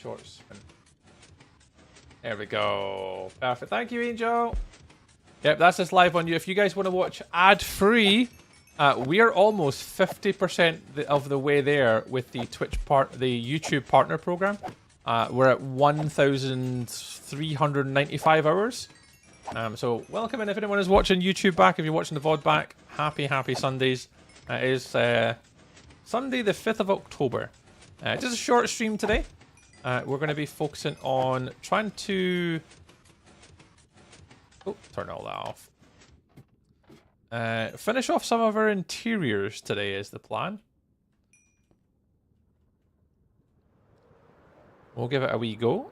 short spin. There we go. Perfect. Thank you, Angel. Yep, that's just live on you. If you guys want to watch ad-free, we are almost 50% of the way there with the the YouTube partner program. We're at 1,395 hours. So welcome in if anyone is watching YouTube back. If you're watching the VOD back, happy Sundays. It is Sunday the 5th of October. Just a short stream today. We're going to be focusing on trying to... Oh, turn all that off. Finish off some of our interiors today is the plan. We'll give it a wee go.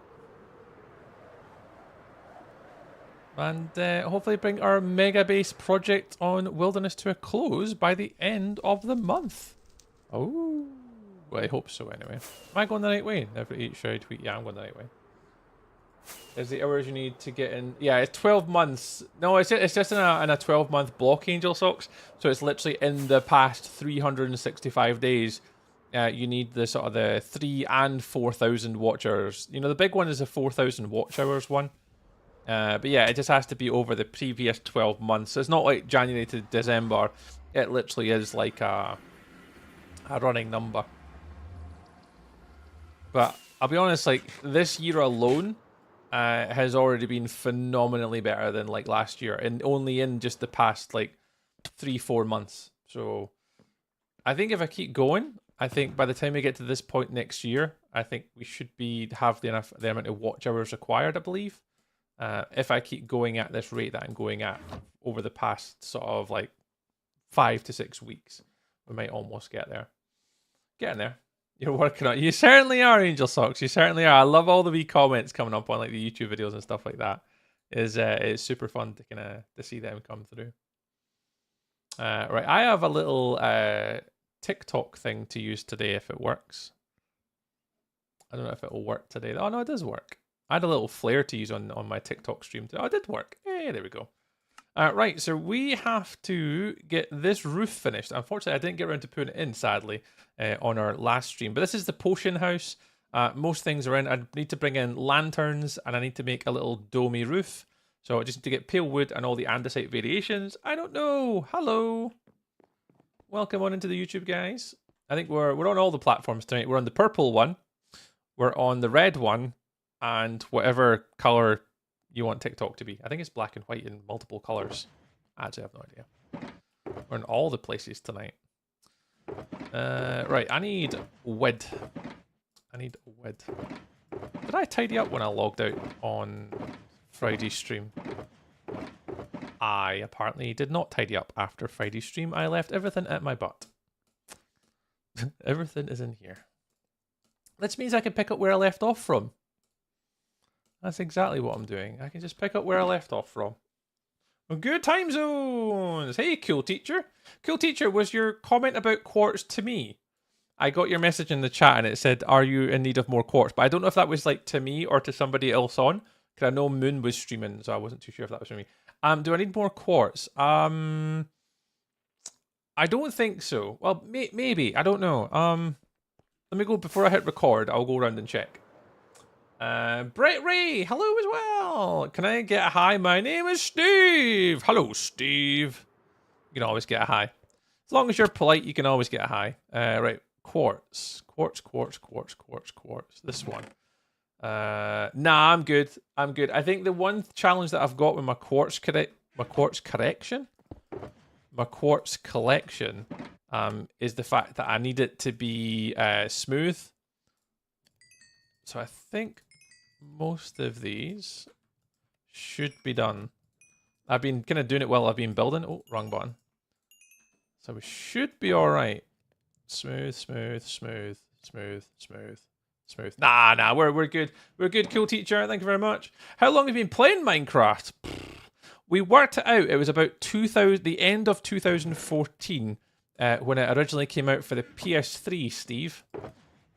And hopefully bring our mega base project on Wilderness to a close by the end of the month. Oh, well, I hope so anyway. Am I going the right way? Should I tweet? Yeah, I'm going the right way. Is the hours you need to get in? Yeah, it's 12 months. No, it's just in a 12-month block, Angel Socks. So it's literally in the past 365 days. You need the sort of the 3,000 and 4,000 watch hours. You know, the big one is the 4,000 watch hours one. But yeah, it just has to be over the previous 12 months. So it's not like January to December. It literally is like a running number. But I'll be honest, like this year alone has already been phenomenally better than like last year, and only in just the past like 3-4 months. So I think if I keep going, I think by the time we get to this point next year, I think we should have the amount of watch hours required, I believe. If I keep going at this rate that I'm going at over the past sort of like 5 to 6 weeks, we might almost get there. Getting there. You're working on it. You certainly are, Angel Socks. You certainly are. I love all the wee comments coming up on like the YouTube videos and stuff like that. It's super fun to kind of to see them come through. Right, I have a little TikTok thing to use today if it works. I don't know if it will work today. Oh no, it does work. I had a little flare to use on my TikTok stream today. Oh, it did work. Hey, there we go. Right, so we have to get this roof finished. Unfortunately, I didn't get around to putting it in, sadly, on our last stream. But this is the potion house. Most things are in. I need to bring in lanterns, and I need to make a little domey roof. So I just need to get pale wood and all the andesite variations. I don't know. Hello. Welcome on into the YouTube, guys. I think we're on all the platforms tonight. We're on the purple one. We're on the red one. And whatever color you want TikTok to be. I think it's black and white in multiple colors. Actually, I have no idea. We're in all the places tonight. Right, I need wood. Did I tidy up when I logged out on Friday's stream? I apparently did not tidy up after Friday's stream. I left everything at my butt. Everything is in here. This means I can pick up where I left off from. That's exactly what I'm doing. I can just pick up where I left off from. Well, good time zones. Hey, cool teacher. Cool teacher, was your comment about quartz to me? I got your message in the chat and it said, are you in need of more quartz? But I don't know if that was like to me or to somebody else on. Because I know Moon was streaming, so I wasn't too sure if that was for me. Do I need more quartz? I don't think so. Well, maybe. I don't know. Let me go, before I hit record, I'll go around and check. Brett Ray, hello as well. Can I get a hi? My name is Steve. Hello, Steve. You can always get a hi. As long as you're polite, you can always get a hi. Right, quartz. This one. Nah, I'm good. I think the one challenge that I've got with my quartz collection is the fact that I need it to be smooth. So I think most of these should be done. I've been kind of doing it while I've been building. Oh, wrong button. So we should be all right. Smooth. Nah, we're good. We're good, cool teacher. Thank you very much. How long have you been playing Minecraft? We worked it out. It was about the end of 2014 when it originally came out for the PS3, Steve.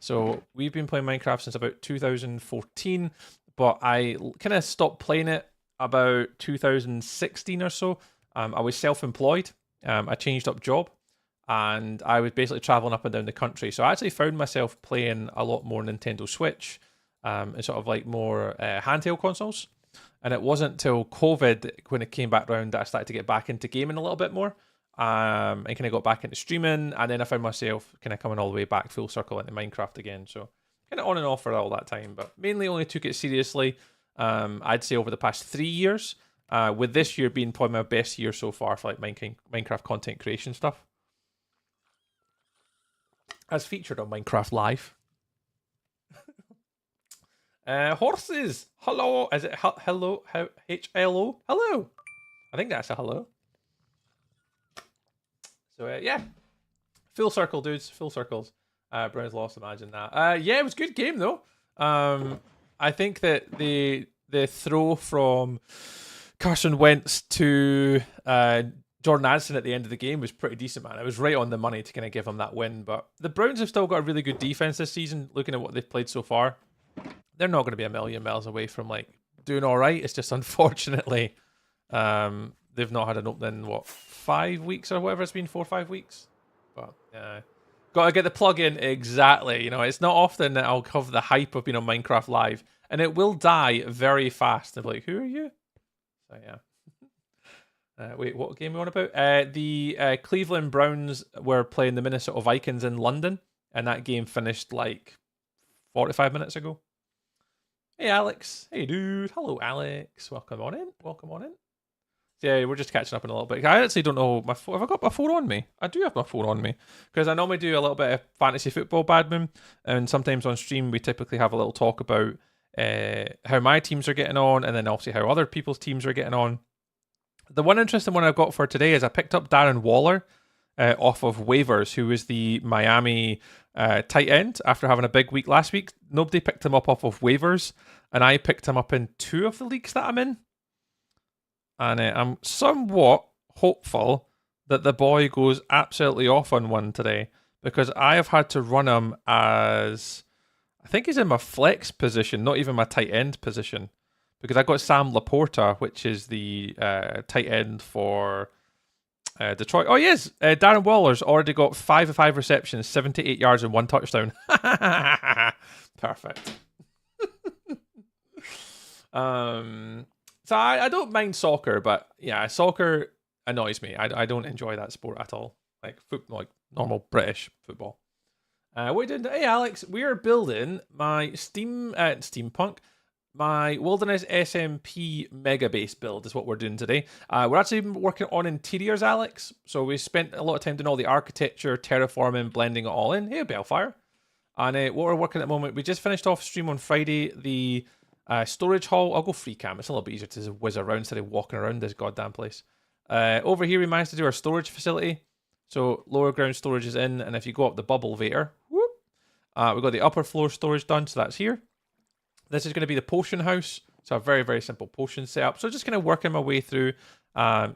So we've been playing Minecraft since about 2014, but I kind of stopped playing it about 2016 or so. I was self-employed. I changed up job, and I was basically traveling up and down the country. So I actually found myself playing a lot more Nintendo Switch, and sort of like more handheld consoles. And it wasn't till COVID when it came back around that I started to get back into gaming a little bit more. And kind of got back into streaming, and then I found myself kind of coming all the way back full circle into Minecraft again. So kind of on and off for all that time, but mainly only took it seriously. I'd say over the past 3 years, with this year being probably my best year so far for like Minecraft content creation stuff, as featured on Minecraft Live. Horses, hello. Is it hello? HLO? Hello. I think that's a hello. So yeah, full circle, dudes. Full circles. Brown's lost. Imagine that. Yeah, it was a good game though. I think that the throw from Carson Wentz to Jordan Addison at the end of the game was pretty decent, man. It was right on the money to kind of give him that win. But the Browns have still got a really good defense this season. Looking at what they've played so far, they're not going to be a million miles away from like doing all right. It's just unfortunately they've not had an opening in 5 weeks or whatever it's been, 4 or 5 weeks. But got to get the plug in exactly. You know, it's not often that I'll have the hype of being on Minecraft Live, and it will die very fast. They're like, who are you? So yeah. Wait, what game are we on about? The Cleveland Browns were playing the Minnesota Vikings in London, and that game finished like 45 minutes ago. Hey, Alex. Hey, dude. Hello, Alex. Welcome on in. Welcome on in. Yeah, we're just catching up in a little bit. I actually don't know my phone. Have I got my phone on me? I do have my phone on me because I normally do a little bit of fantasy football badminton, and sometimes on stream we typically have a little talk about how my teams are getting on, and then obviously how other people's teams are getting on. The one interesting one I've got for today is I picked up Darren Waller off of waivers, who was the Miami tight end after having a big week last week. Nobody picked him up off of waivers, and I picked him up in 2 of the leagues that I'm in. And I'm somewhat hopeful that the boy goes absolutely off on one today, because I have had to run him as, I think he's in my flex position, not even my tight end position, because I got Sam Laporta, which is the tight end for Detroit. Oh, he is. Darren Waller's already got 5 of 5 receptions, 78 yards and 1 touchdown. Perfect. So I don't mind soccer, but yeah, soccer annoys me. I don't enjoy that sport at all. Like football, like normal British football. What are you doing? Hey, Alex, we are building my steampunk, my Wilderness SMP mega base build is what we're doing today. We're actually working on interiors, Alex. So we spent a lot of time doing all the architecture, terraforming, blending it all in. Hey, Bellfire. And what we're working at the moment, we just finished off stream on Friday, the storage hall. I'll go free cam. It's a little bit easier to whiz around instead of walking around this goddamn place. Over here, we managed to do our storage facility. So lower ground storage is in, and if you go up the bubble there, whoop, we've got the upper floor storage done, so that's here. This is going to be the potion house. So a very, very simple potion setup. So just kind of working my way through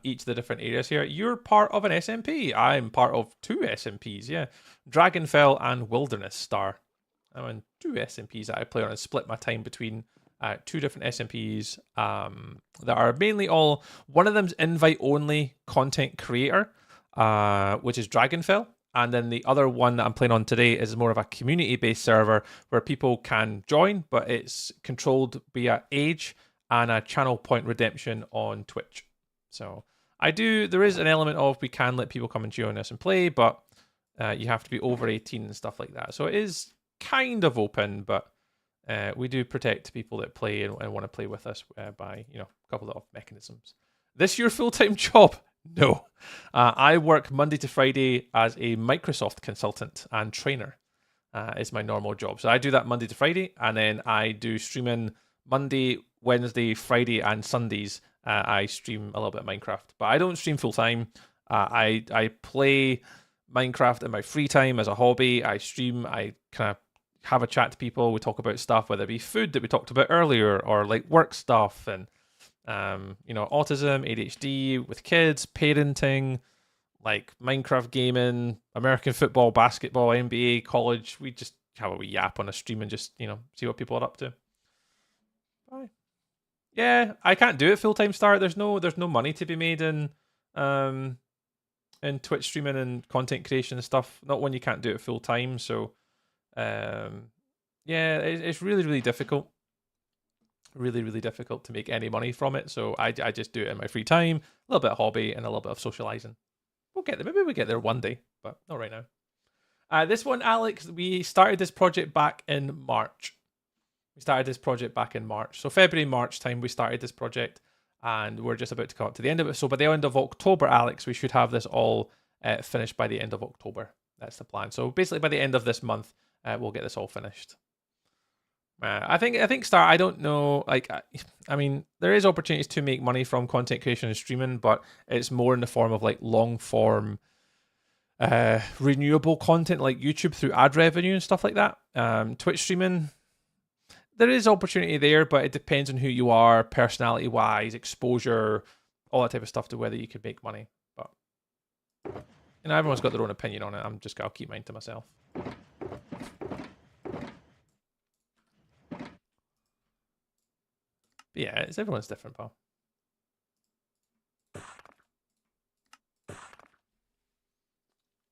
each of the different areas here. You're part of an SMP. I'm part of 2 SMPs, yeah. Dragonfell and Wilderness Star. I'm in 2 SMPs that I play on and split my time between 2 different SMPs that are mainly all, one of them's invite only content creator, which is Dragonfell, and then the other one that I'm playing on today is more of a community based server where people can join, but it's controlled via age and a channel point redemption on Twitch. So there is an element of we can let people come and join us and play, but you have to be over 18 and stuff like that. So it is kind of open, but we do protect people that play and want to play with us by, a couple of mechanisms. This your full-time job? No. I work Monday to Friday as a Microsoft consultant and trainer. Is my normal job. So I do that Monday to Friday, and then I do streaming Monday, Wednesday, Friday, and Sundays. I stream a little bit of Minecraft, but I don't stream full-time. I play Minecraft in my free time as a hobby. I stream, I kind of have a chat to people. We talk about stuff, whether it be food that we talked about earlier or like work stuff and, autism, ADHD with kids, parenting, like Minecraft gaming, American football, basketball, NBA, college. We just have a wee yap on a stream and just, see what people are up to. Bye. Yeah, I can't do it full-time start. There's no money to be made in Twitch streaming and content creation and stuff. Not when you can't do it full-time. So, yeah, it's really, really difficult. Really, really difficult to make any money from it. So I just do it in my free time, a little bit of hobby, and a little bit of socializing. We'll get there. Maybe we'll get there one day, but not right now. This one, Alex, we started this project back in March. So February, March time, we started this project, and we're just about to come up to the end of it. So by the end of October, Alex, we should have this all finished by the end of October. That's the plan. So basically, by the end of this month, we'll get this all finished. I think Star. I don't know. Like, I mean, there is opportunities to make money from content creation and streaming, but it's more in the form of like long form, renewable content like YouTube through ad revenue and stuff like that. Twitch streaming, there is opportunity there, but it depends on who you are, personality wise, exposure, all that type of stuff to whether you could make money. But you know, everyone's got their own opinion on it. I'll keep mine to myself. But yeah, everyone's different, pal.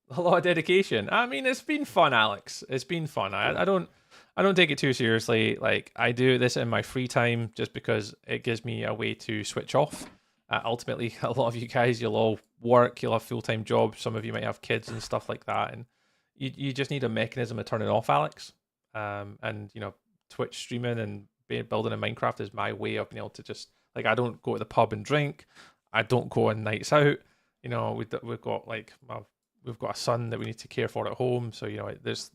A lot of dedication. I mean, it's been fun, Alex. It's been fun. I don't take it too seriously. Like, I do this in my free time just because it gives me a way to switch off. Ultimately, a lot of you guys, you'll all work, you'll have full-time jobs. Some of you might have kids and stuff like that, and you just need a mechanism to turn it off, Alex. And you know, Twitch streaming and building in Minecraft is my way of being able to just, like, I don't go to the pub and drink. I don't go on nights out. You know, we've got like we've got a son that we need to care for at home. So, you know,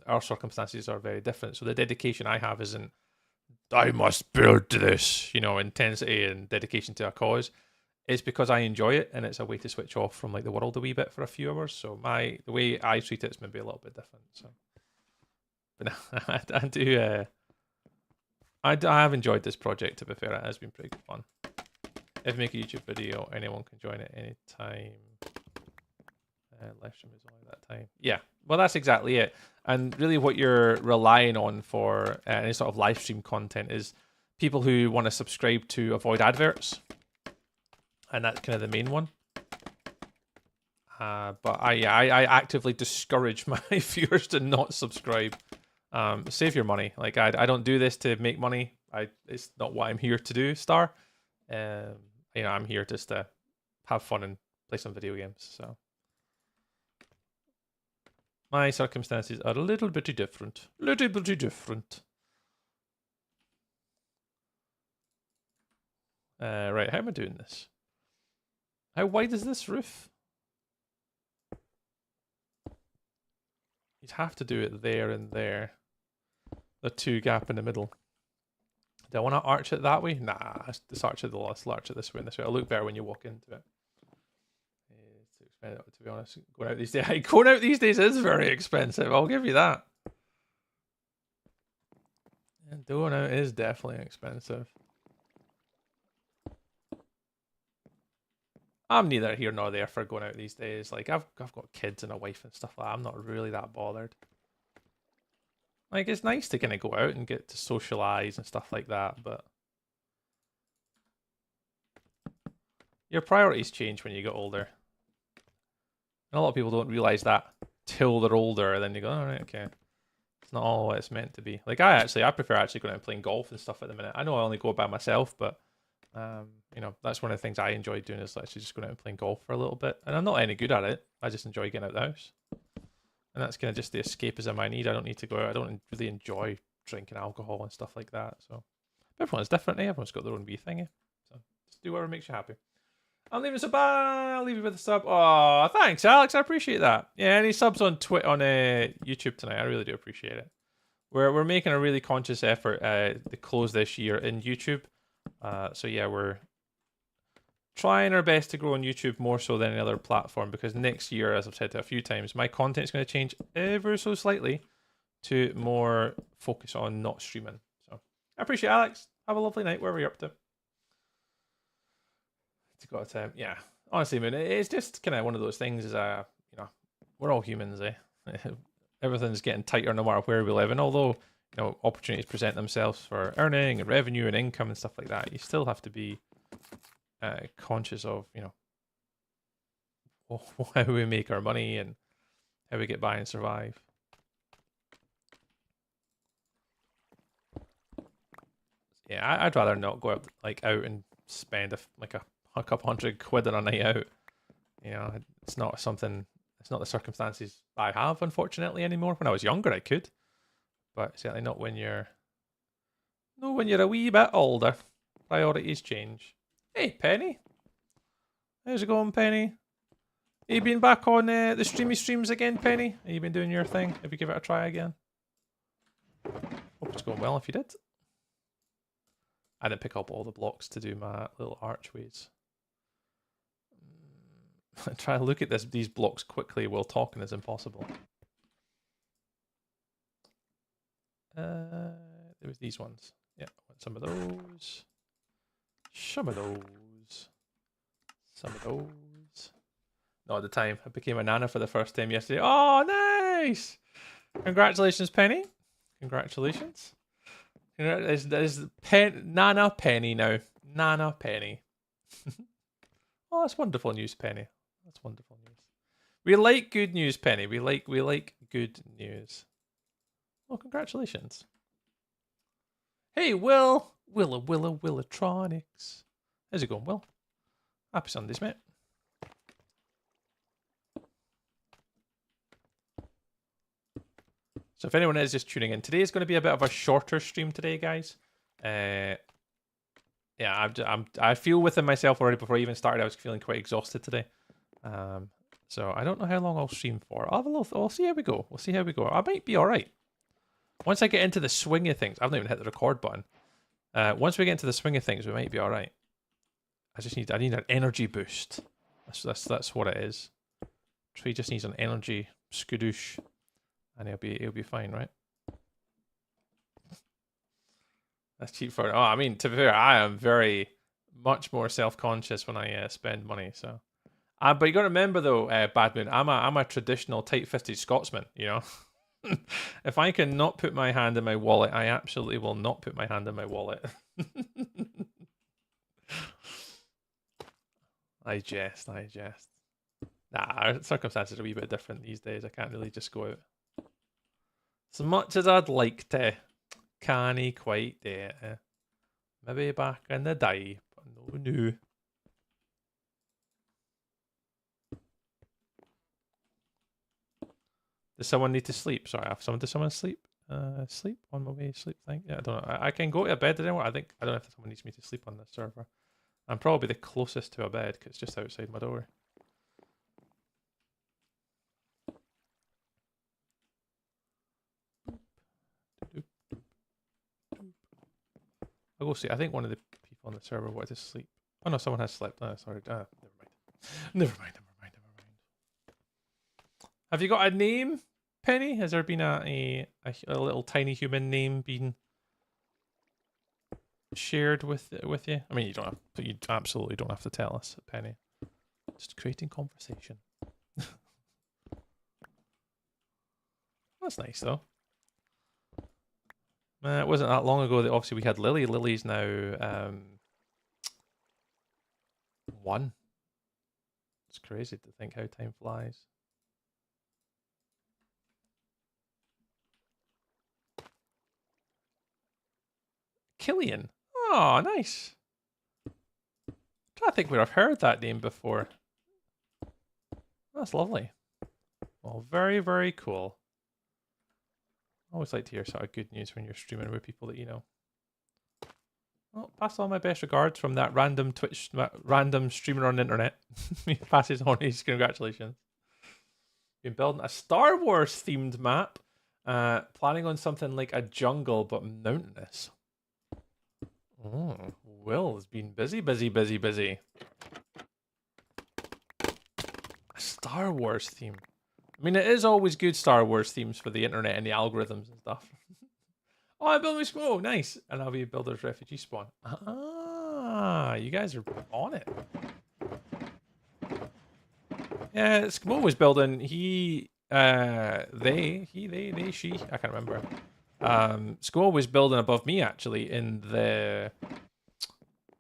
our circumstances are very different. So the dedication I have isn't, I must build this, you know, intensity and dedication to a cause. It's because I enjoy it, and it's a way to switch off from like the world a wee bit for a few hours. So the way I treat it is maybe a little bit different. So, but I do. I have enjoyed this project, to be fair. It has been pretty good fun. If you make a YouTube video, anyone can join it anytime. Live stream is only that time. Yeah, well, that's exactly it. And really what you're relying on for any sort of live stream content is people who want to subscribe to avoid adverts. And that's kind of the main one. But I actively discourage my viewers to not subscribe. Save your money. Like, I don't do this to make money. It's not what I'm here to do, Star. You know, I'm here just to have fun and play some video games. So my circumstances are a little bit different. Little bit different. Right, how am I doing this? How wide is this roof? You'd have to do it there and there. The two gap in the middle. Do I want to arch it that way? Nah, let's arch it this way and this way. It'll look better when you walk into it. It's too expensive, to be honest. Going out these days is very expensive. I'll give you that. And going out is definitely expensive. I'm neither here nor there for going out these days. Like, I've got kids and a wife and stuff like that. I'm not really that bothered. Like, it's nice to kind of go out and get to socialize and stuff like that, but your priorities change when you get older. And a lot of people don't realize that till they're older, and then you go, all right, okay. It's not all what it's meant to be. Like, I prefer actually going out and playing golf and stuff at the minute. I know I only go by myself, but you know, that's one of the things I enjoy doing, is actually just going out and playing golf for a little bit. And I'm not any good at it. I just enjoy getting out of the house. And that's kind of just the escapism I need. I don't need to go out. I don't really enjoy drinking alcohol and stuff like that. So everyone's different, eh? Everyone's got their own wee thing, eh? So just do whatever makes you happy. I'm leaving a sub. I'll leave you with a sub. Oh, thanks, Alex. I appreciate that. Yeah, any subs on YouTube tonight? I really do appreciate it. We're making a really conscious effort to close this year in YouTube. So yeah, we're trying our best to grow on YouTube more so than any other platform, because next year, as I've said a few times, my content is going to change ever so slightly to more focus on not streaming. So I appreciate it, Alex. Have a lovely night wherever you're up to. Yeah, honestly, man, it's just kind of one of those things. Is you know, we're all humans, eh? Everything's getting tighter no matter where we live, and although, you know, opportunities present themselves for earning and revenue and income and stuff like that, you still have to be conscious of, you know, how we make our money and how we get by and survive. Yeah, I'd rather not go out like out and spend like a couple £100 on a night out. You know, it's not something. It's not the circumstances I have, unfortunately, anymore. When I was younger, I could, but certainly not when you're. No, when you're a wee bit older, priorities change. Hey, Penny, how's it going, Penny? Have you been back on the streamy streams again, Penny? Have you been doing your thing? Have you give it a try again? Hope it's going well if you did. I didn't pick up all the blocks to do my little archways. Try to look at these blocks quickly while talking is impossible. There was these ones. Yeah, some of those. Some of those. Some of those. Not at the time. I became a nana for the first time yesterday. Oh, nice! Congratulations, Penny. Congratulations. There's Nana Penny now. Nana Penny. Oh, that's wonderful news, Penny. That's wonderful news. We like good news, Penny. We like good news. Well, congratulations. Hey, Willatronics. How's it going, Will? Happy Sundays, mate. So if anyone is just tuning in, today is going to be a bit of a shorter stream today, guys. Yeah, I feel within myself already before I even started. I was feeling quite exhausted today. So I don't know how long I'll stream for. We'll see how we go. We'll see how we go. I might be all right. Once I get into the swing of things, I've not even hit the record button. Once we get into the swing of things, we might be all right. I need an energy boost. That's what it is. Tree just needs an energy skadoosh. And he'll be fine, right? That's cheap for. Oh, I mean, to be fair, I am very much more self-conscious when I spend money. So, but you got to remember though, Badmoon, I'm a traditional tight-fisted Scotsman. You know, if I can not put my hand in my wallet, I absolutely will not put my hand in my wallet. I jest. Nah, circumstances are a wee bit different these days. I can't really just go out. As much as I'd like to, can't quite do it. Maybe back in the day, but no. Does someone need to sleep? Sorry, does someone sleep? Sleep on my way, sleep thing. Yeah, I don't know. I can go to bed anymore. I don't know if someone needs me to sleep on this server. I'm probably the closest to a bed because it's just outside my door. I'll go see. I think one of the people on the server wanted to sleep. Oh no, someone has slept. Oh, sorry. Never mind. Have you got a name, Penny? Has there been a little tiny human name being shared with you? I mean, you absolutely don't have to tell us, Penny. Just creating conversation. That's nice though. It wasn't that long ago that obviously we had Lily. Lily's now 1. It's crazy to think how time flies. Killian. Oh, nice. I think we've heard that name before. That's lovely. Well, very, very cool. I always like to hear sort of good news when you're streaming with people that you know. Well, pass on my best regards from that random random streamer on the internet. He passes on his congratulations. Been building a Star Wars themed map. Planning on something like a jungle but mountainous. Oh, Will has been busy. A Star Wars theme. I mean, it is always good Star Wars themes for the internet and the algorithms and stuff. Oh, I built my Squirrel. Nice. And I'll be a Builder's Refugee spawn. Ah, you guys are on it. Yeah, Skmo was building. She. I can't remember. Skmo was building above me actually in the.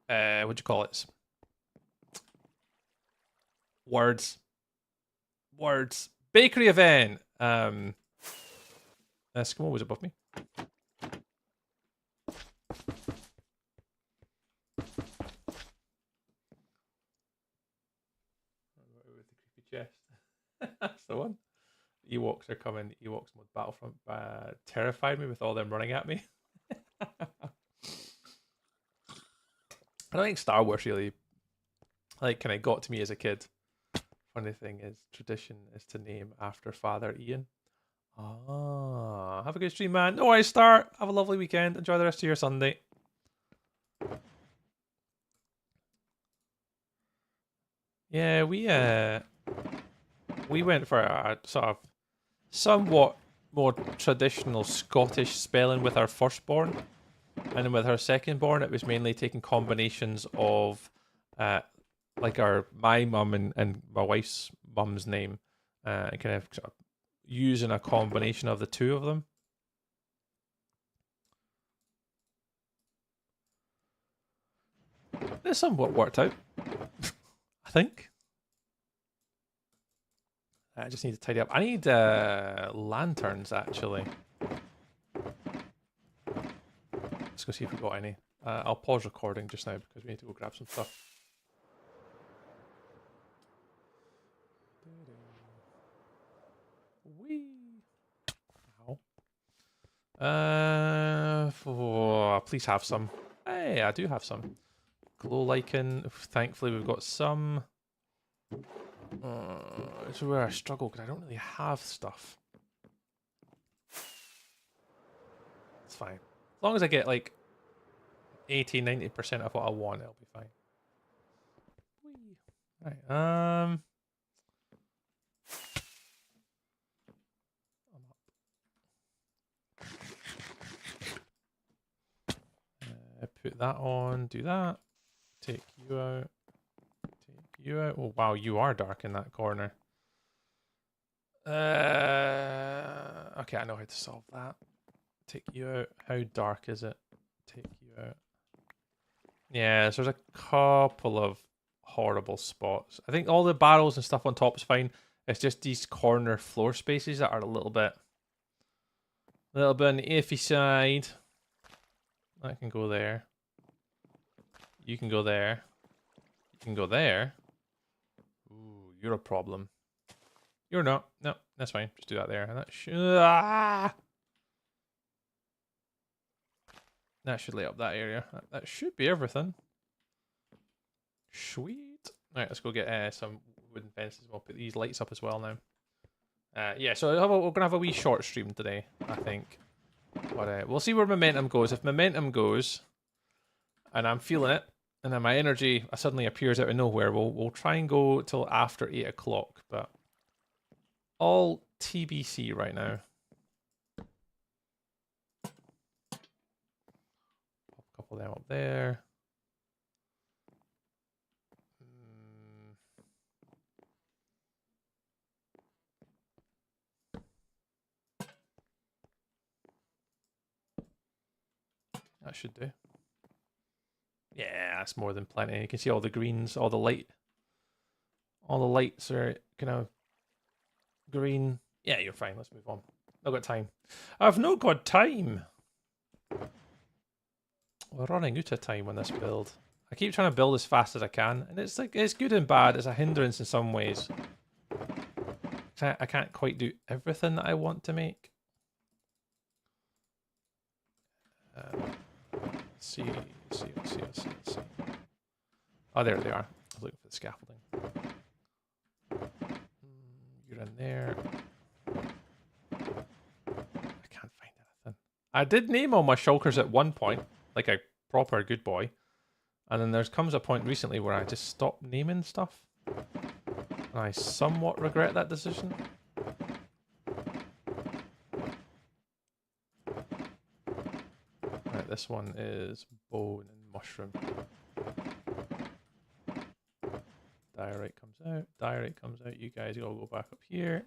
What'd you call it? Words. Bakery event. Skmo was above me. Ewoks are coming. Ewoks mode Battlefront terrified me with all them running at me. I don't think Star Wars really kind of got to me as a kid. Funny thing is, tradition is to name after Father Ian. Ah, have a good stream, man. No worries, Star. Have a lovely weekend. Enjoy the rest of your Sunday. Yeah, we went for a sort of somewhat more traditional Scottish spelling with our firstborn, and then with our secondborn, it was mainly taking combinations of like my mum and my wife's mum's name, and kind of sort of using a combination of the two of them. It somewhat worked out, I think. I just need to tidy up. I need lanterns, actually. Let's go see if we've got any. I'll pause recording just now because we need to go grab some stuff. Whee! Ow. Please have some. Hey, I do have some. Glow lichen. Thankfully, we've got some. This is where I struggle because I don't really have stuff. It's fine. As long as I get like 80-90% of what I want, it'll be fine. Whee. Right. I'm up. Put that on. Do that. Take you out. Take you out. Oh wow, you are dark in that corner. Okay, I know how to solve that. Take you out. How dark is it? Take you out. Yeah, so there's a couple of horrible spots. I think all the barrels and stuff on top is fine. It's just these corner floor spaces that are a little bit on the iffy side. I can go there. You can go there. You can go there. Ooh, you're a problem. You're not. No, that's fine. Just do that there. And that should light up that area. That should be everything. Sweet. All right, let's go get some wooden fences. We'll put these lights up as well now. Yeah, so we're gonna have a wee short stream today, I think. But we'll see where momentum goes. If momentum goes, and I'm feeling it, and then my energy suddenly appears out of nowhere, we'll try and go till after 8 o'clock. But all TBC right now. Pop a couple of them up there. That should do. Yeah, that's more than plenty. You can see all the greens, all the lights are kind of green. Yeah, you're fine. Let's move on. I've got time. I've not got time. We're running out of time on this build. I keep trying to build as fast as I can, and it's good and bad. It's a hindrance in some ways. I can't quite do everything that I want to make. See. Oh, there they are. I was looking for the scaffolding. You're in there. I can't find anything. I did name all my shulkers at one point, like a proper good boy. And then there comes a point recently where I just stopped naming stuff. And I somewhat regret that decision. Right, this one is bone and mushroom. Diorite comes out. Diorite comes out. You guys all go back up here.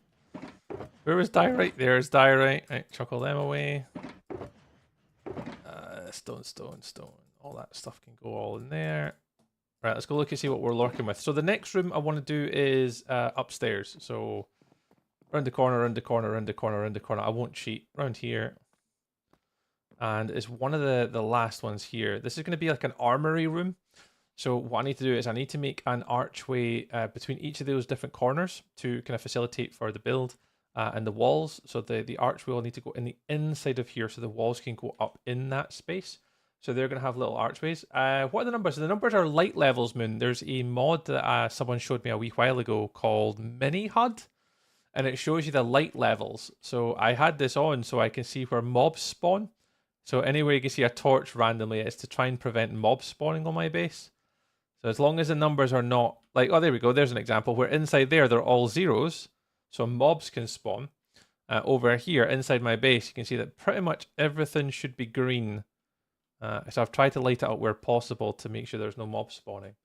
Where was diorite? There's diorite. Right, chuckle them away. Stone. All that stuff can go all in there. Right, let's go look and see what we're working with. So the next room I want to do is upstairs. So round the corner. I won't cheat. Round here. And it's one of the last ones here. This is going to be like an armory room. So what I need to do is I need to make an archway between each of those different corners to kind of facilitate for the build. and the walls. So the archway will need to go in the inside of here, so the walls can go up in that space. So they're going to have little archways. What are the numbers? The numbers are light levels, Moon. There's a mod that someone showed me a wee while ago called Mini HUD, and it shows you the light levels. So I had this on so I can see where mobs spawn. So anywhere you can see a torch randomly, it's to try and prevent mob spawning on my base. So as long as the numbers are not like, oh, there we go. There's an example where inside there they're all zeros, so mobs can spawn. Over here inside my base, you can see that pretty much everything should be green. So I've tried to light it up where possible to make sure there's no mob spawning.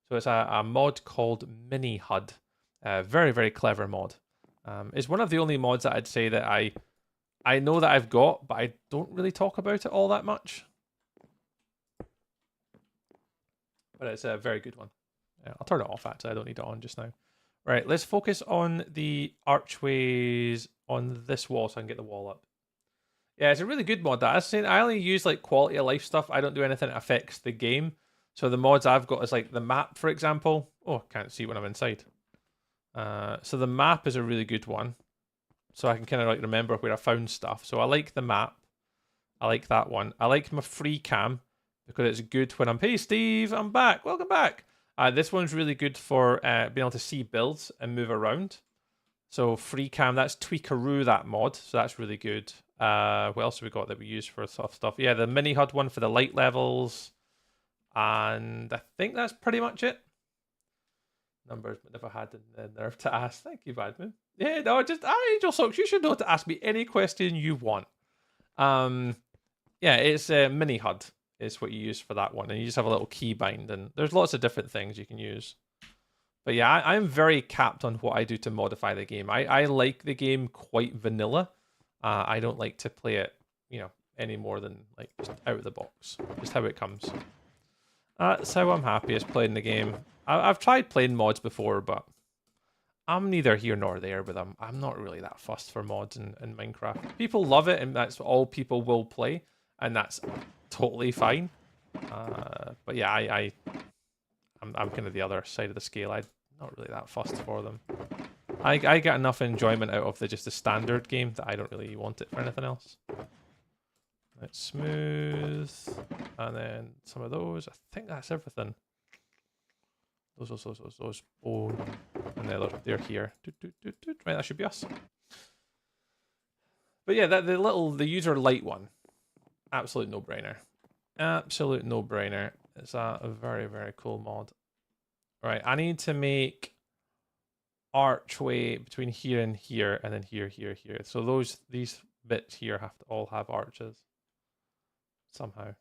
So it's a mod called Mini HUD. Very, very clever mod. It's one of the only mods that I'd say that I know that I've got, but I don't really talk about it all that much. But it's a very good one. Yeah, I'll turn it off, actually. I don't need it on just now. Right, let's focus on the archways on this wall so I can get the wall up. Yeah, it's a really good mod. That I was saying, I only use like quality of life stuff. I don't do anything that affects the game. So the mods I've got is like the map, for example. Oh, I can't see when I'm inside. So the map is a really good one. So I can kind of like remember where I found stuff. So I like the map. I like that one. I like my free cam because it's good when I'm, hey Steve, I'm back. Welcome back. This one's really good for being able to see builds and move around. So free cam, that's Tweakaroo, that mod. So that's really good. What else have we got that we use for soft stuff? Yeah, the mini HUD one for the light levels. And I think that's pretty much it. Numbers, but never had the nerve to ask. Thank you, Badman. Yeah, no, just Angel Socks, you should know to ask me any question you want. Yeah, it's a mini HUD is what you use for that one. And you just have a little key bind, and there's lots of different things you can use. But yeah, I'm very capped on what I do to modify the game. I like the game quite vanilla. I don't like to play it, you know, any more than like just out of the box. Just how it comes. That's how I'm happiest playing the game. I've tried playing mods before, but I'm neither here nor there with them. I'm not really that fussed for mods in Minecraft. People love it, and that's all people will play, and that's totally fine. But yeah, I'm kind of the other side of the scale. I'm not really that fussed for them. I get enough enjoyment out of just the standard game that I don't really want it for anything else. It's smooth, and then some of those. I think that's everything. Those bone, and they're here. Right, that should be us. But yeah, the user light one, absolute no brainer. Absolute no brainer. It's a very, very cool mod. Right, I need to make archway between here and here, and then here. So these bits here have to all have arches somehow.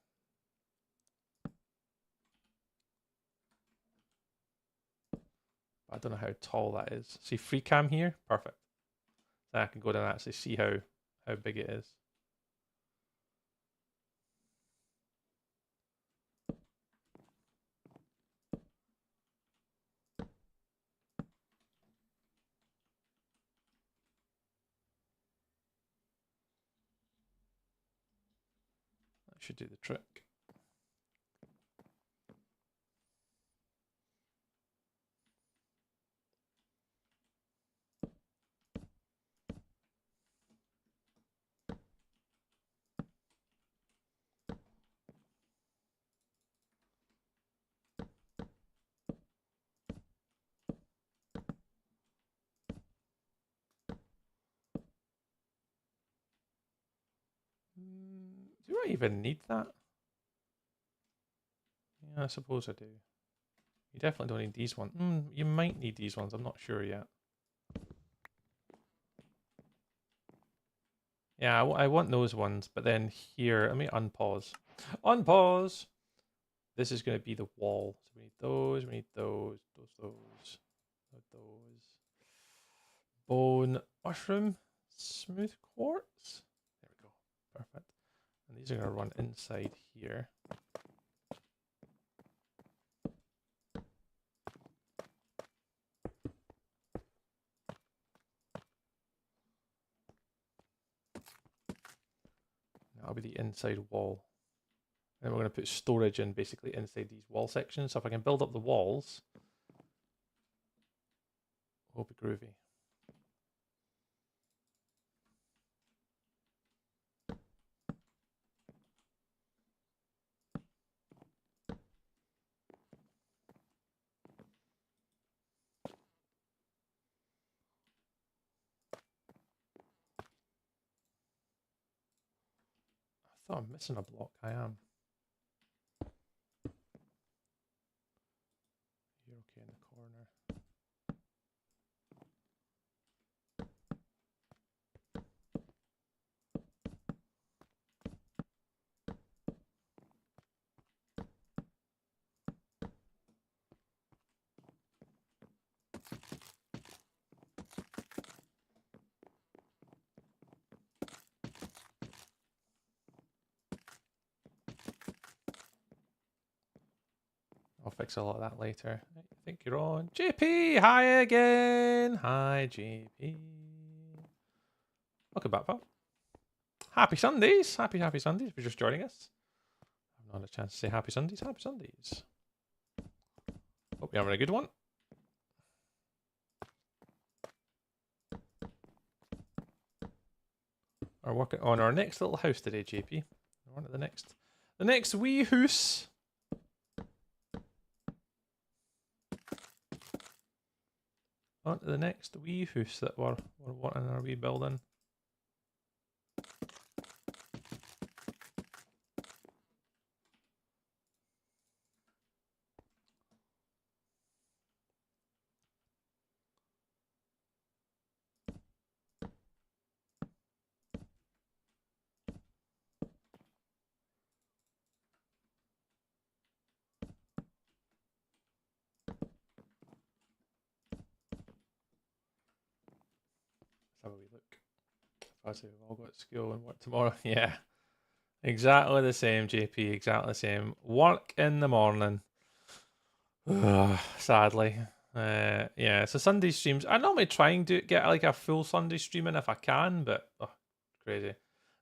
I don't know how tall that is. See free cam here? Perfect. Then I can go down and actually see how big it is. That should do the trick. Do I even need that? Yeah, I suppose I do. You definitely don't need these ones. You might need these ones. I'm not sure yet. Yeah, I want those ones, but then here, let me unpause. Unpause! This is going to be the wall. So we need those, we need those. Bone, mushroom, smooth quartz. There we go. Perfect. And these are going to run inside here. That'll be the inside wall. And we're going to put storage in basically inside these wall sections. So if I can build up the walls, it'll be groovy. thought I'm missing a block. I am. You're okay in the corner. I'll fix a lot of that later. I think you're on. JP, hi again. Hi, JP. Welcome back, pal. Happy Sundays. Happy Sundays. If you're just joining us. I've not had a chance to say happy Sundays. Happy Sundays. Hope you're having a good one. We're working on our next little house today, JP. We're on to the next wee house. On to the next wee house that we're wanting our wee building. Have a wee look. I say we've all got school and work tomorrow. Yeah, exactly the same, JP. Exactly the same. Work in the morning. Sadly. Yeah, so Sunday streams. I normally try and get like a full Sunday streaming if I can, but crazy.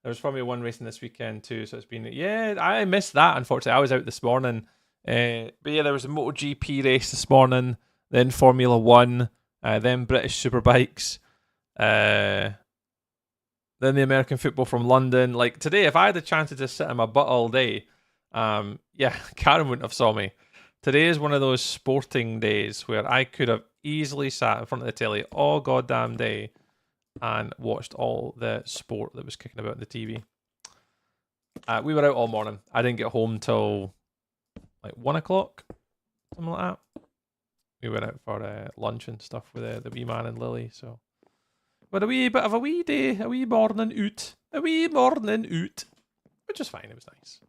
There was probably one racing this weekend too, so it's been I missed that. Unfortunately, I was out this morning. But yeah, there was a MotoGP race this morning, then Formula One, then British Superbikes. Then the American football from London. Like today, if I had the chance to just sit in my butt all day, yeah, Karen wouldn't have saw me. Today is one of those sporting days where I could have easily sat in front of the telly all goddamn day and watched all the sport that was kicking about on the TV. We were out all morning. I didn't get home till like 1 o'clock, something like that. We went out for lunch and stuff with the wee man and Lily, so... But a wee bit of a wee day, a wee morning out, which is fine. It was nice.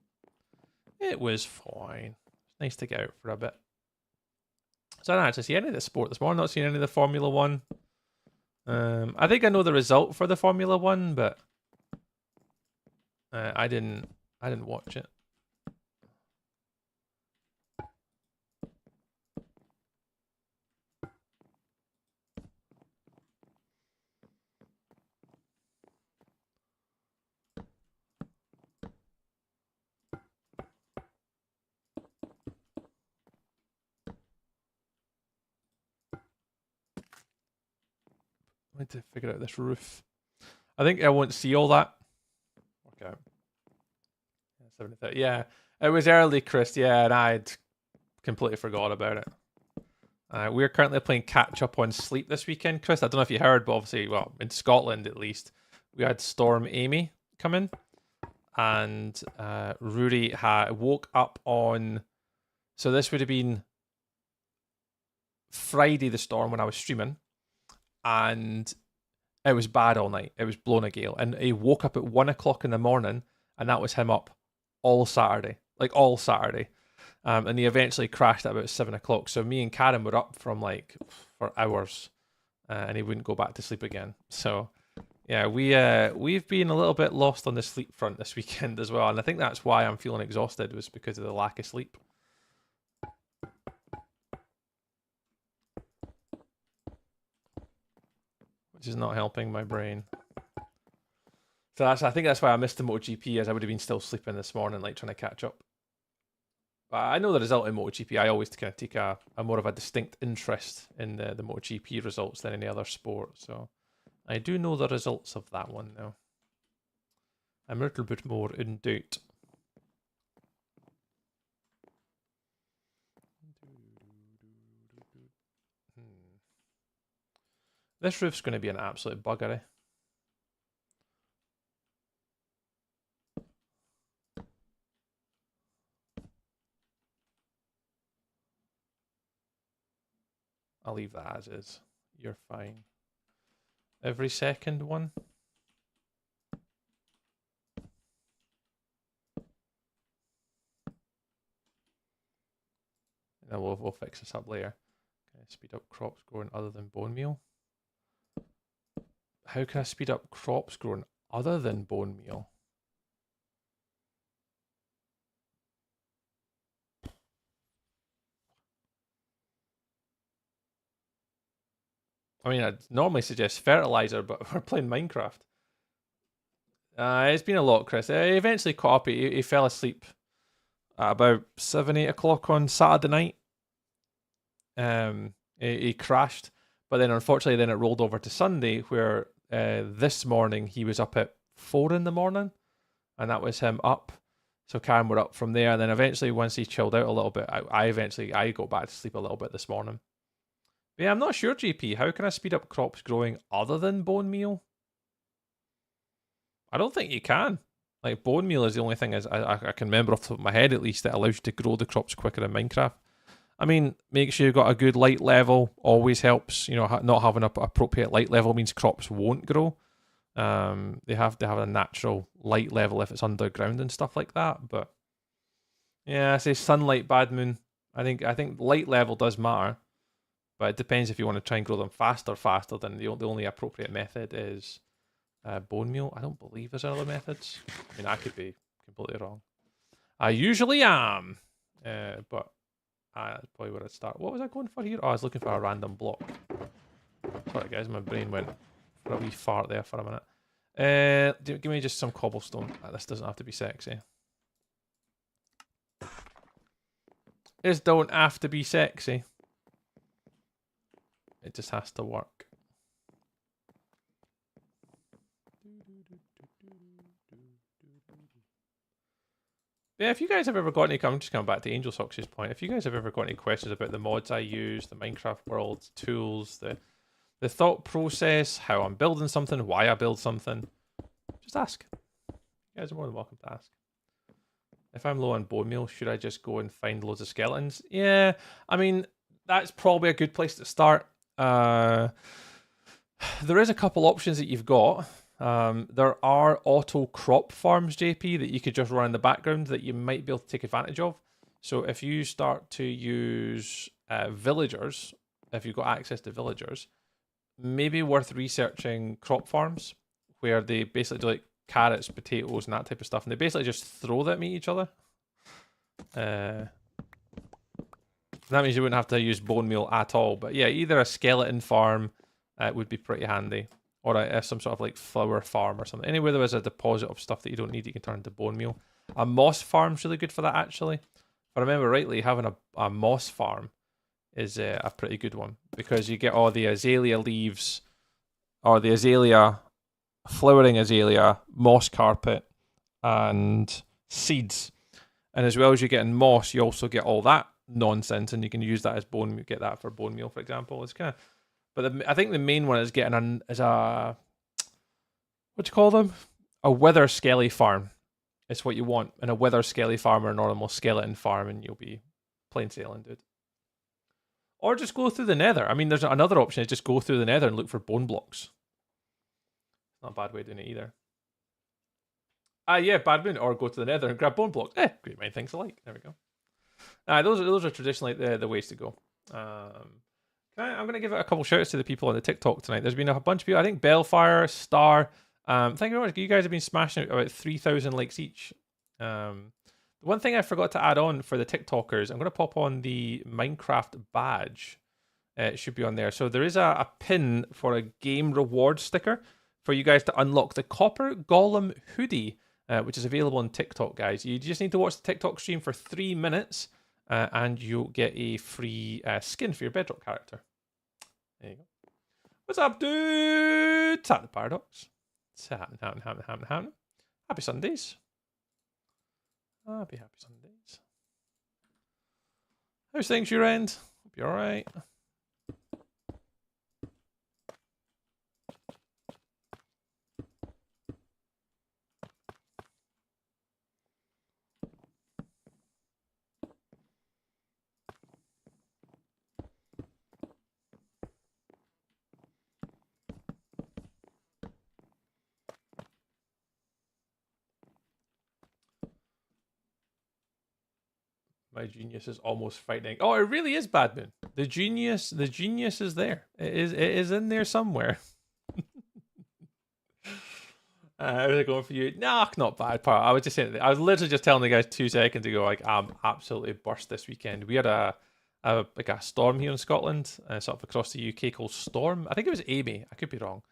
It was fine. It's nice to get out for a bit. So I didn't actually see any of the sport this morning. Not seen any of the Formula One. I think I know the result for the Formula One, but I didn't watch it. I need to figure out this roof. I think I won't see all that. Work out. 7:30. Yeah, it was early, Chris. Yeah, and I'd completely forgot about it. We're currently playing catch up on sleep this weekend, Chris. I don't know if you heard, but obviously, well, in Scotland at least, we had Storm Amy come in, and Rory woke up on. So this would have been Friday, the storm, when I was streaming, and it was bad all night. It was blowing a gale, and he woke up at 1 o'clock in the morning, and that was him up all Saturday, all Saturday. And he eventually crashed at about 7 o'clock. So me and Karen were up from for hours, and he wouldn't go back to sleep again. So yeah, we've been a little bit lost on the sleep front this weekend as well, and I think that's why I'm feeling exhausted, was because of the lack of sleep. Which is not helping my brain. So I think that's why I missed the MotoGP, as I would have been still sleeping this morning, trying to catch up. But I know the result in MotoGP. I always kind of take a more of a distinct interest in the MotoGP results than any other sport. So I do know the results of that one now. I'm a little bit more in doubt. This roof's going to be an absolute buggery. I'll leave that as is. You're fine. Every second one. And we'll fix this up later. Okay, speed up crops growing other than bone meal. How can I speed up crops growing other than bone meal? I mean, I'd normally suggest fertilizer, but we're playing Minecraft. It's been a lot, Chris. He eventually caught up. He fell asleep at about 7, 8 o'clock on Saturday night. He crashed, but then unfortunately, then it rolled over to Sunday, where this morning he was up at 4 in the morning, and that was him up. So Karen were up from there, and then eventually, once he chilled out a little bit, I got back to sleep a little bit this morning. But yeah, I'm not sure, JP. How can I speed up crops growing other than bone meal? I don't think you can. Like, bone meal is the only thing I can remember off the top of my head, at least, that allows you to grow the crops quicker in Minecraft. I mean, make sure you've got a good light level. Always helps. You know, not having an appropriate light level means crops won't grow. They have to have a natural light level if it's underground and stuff like that. But yeah, I say sunlight, bad moon. I think light level does matter, but it depends if you want to try and grow them faster. Then the only appropriate method is bone meal. I don't believe there's other methods. I mean, I could be completely wrong. I usually am, but that's probably where I'd start. What was I going for here? Oh, I was looking for a random block. Sorry, guys, my brain went for a wee fart there for a minute. Give me just some cobblestone. This doesn't have to be sexy. This don't have to be sexy. It just has to work. Yeah, if you guys have ever got any, I'm just coming back to Angel Sox's point. If you guys have ever got any questions about the mods I use, the Minecraft world, tools, the thought process, how I'm building something, why I build something, just ask. You guys are more than welcome to ask. If I'm low on bone meal, should I just go and find loads of skeletons? Yeah, I mean, that's probably a good place to start. There is a couple options that you've got. There are auto crop farms, JP, that you could just run in the background that you might be able to take advantage of. So if you start to use villagers, if you've got access to villagers, maybe worth researching crop farms where they basically do like carrots, potatoes, and that type of stuff, and they basically just throw them at each other. That means you wouldn't have to use bone meal at all. But yeah, either a skeleton farm would be pretty handy, or some sort of like flower farm or something. Anywhere there is a deposit of stuff that you don't need, you can turn into bone meal. A moss farm's really good for that, actually. If I remember rightly, having a moss farm is a pretty good one, because you get all the azalea leaves, or the azalea, flowering azalea, moss carpet, and seeds. And as well as you get in moss, you also get all that nonsense, and you can use that as bone. Get that for bone meal, for example. It's kind of, but I think the main one is getting a what do you call them? A wither skelly farm. It's what you want, and a wither skelly farm or a normal skeleton farm, and you'll be plain sailing, dude. Or just go through the nether. I mean, there's another option, is just go through the nether and look for bone blocks. Not a bad way of doing it either. Yeah, bad moon. Or go to the nether and grab bone blocks. Great mind things alike. There we go. Those are traditionally the ways to go. I'm going to give it a couple shout outs to the people on the TikTok tonight. There's been a bunch of people. I think Bellfire, Star. Thank you very much. You guys have been smashing out about 3,000 likes each. One thing I forgot to add on for the TikTokers, I'm going to pop on the Minecraft badge. It should be on there. So there is a pin for a game reward sticker for you guys to unlock the Copper Golem hoodie, which is available on TikTok, guys. You just need to watch the TikTok stream for 3 minutes, and you'll get a free skin for your Bedrock character. There you go. What's up, dude? Tap the Paradox. It's happening. Happy Sundays. Happy Sundays. How's things your end? Hope you're alright. My genius is almost frightening. Oh, it really is Bad Moon. The genius is there. It is in there somewhere. How's it going for you? Nah, not bad. Part. I was just saying. I was literally just telling the guys 2 seconds ago. Like, I'm absolutely burst this weekend. We had a storm here in Scotland, sort of across the UK called Storm. I think it was Amy. I could be wrong.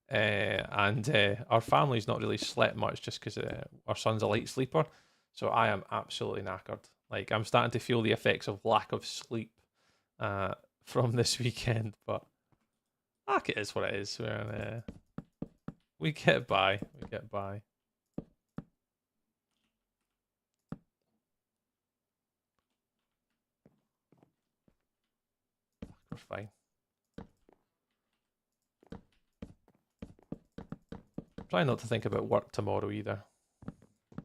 And our family's not really slept much just because our son's a light sleeper. So I am absolutely knackered. Like, I'm starting to feel the effects of lack of sleep from this weekend. But it is what it is. We get by. We get by. We're fine. Try not to think about work tomorrow either. I'm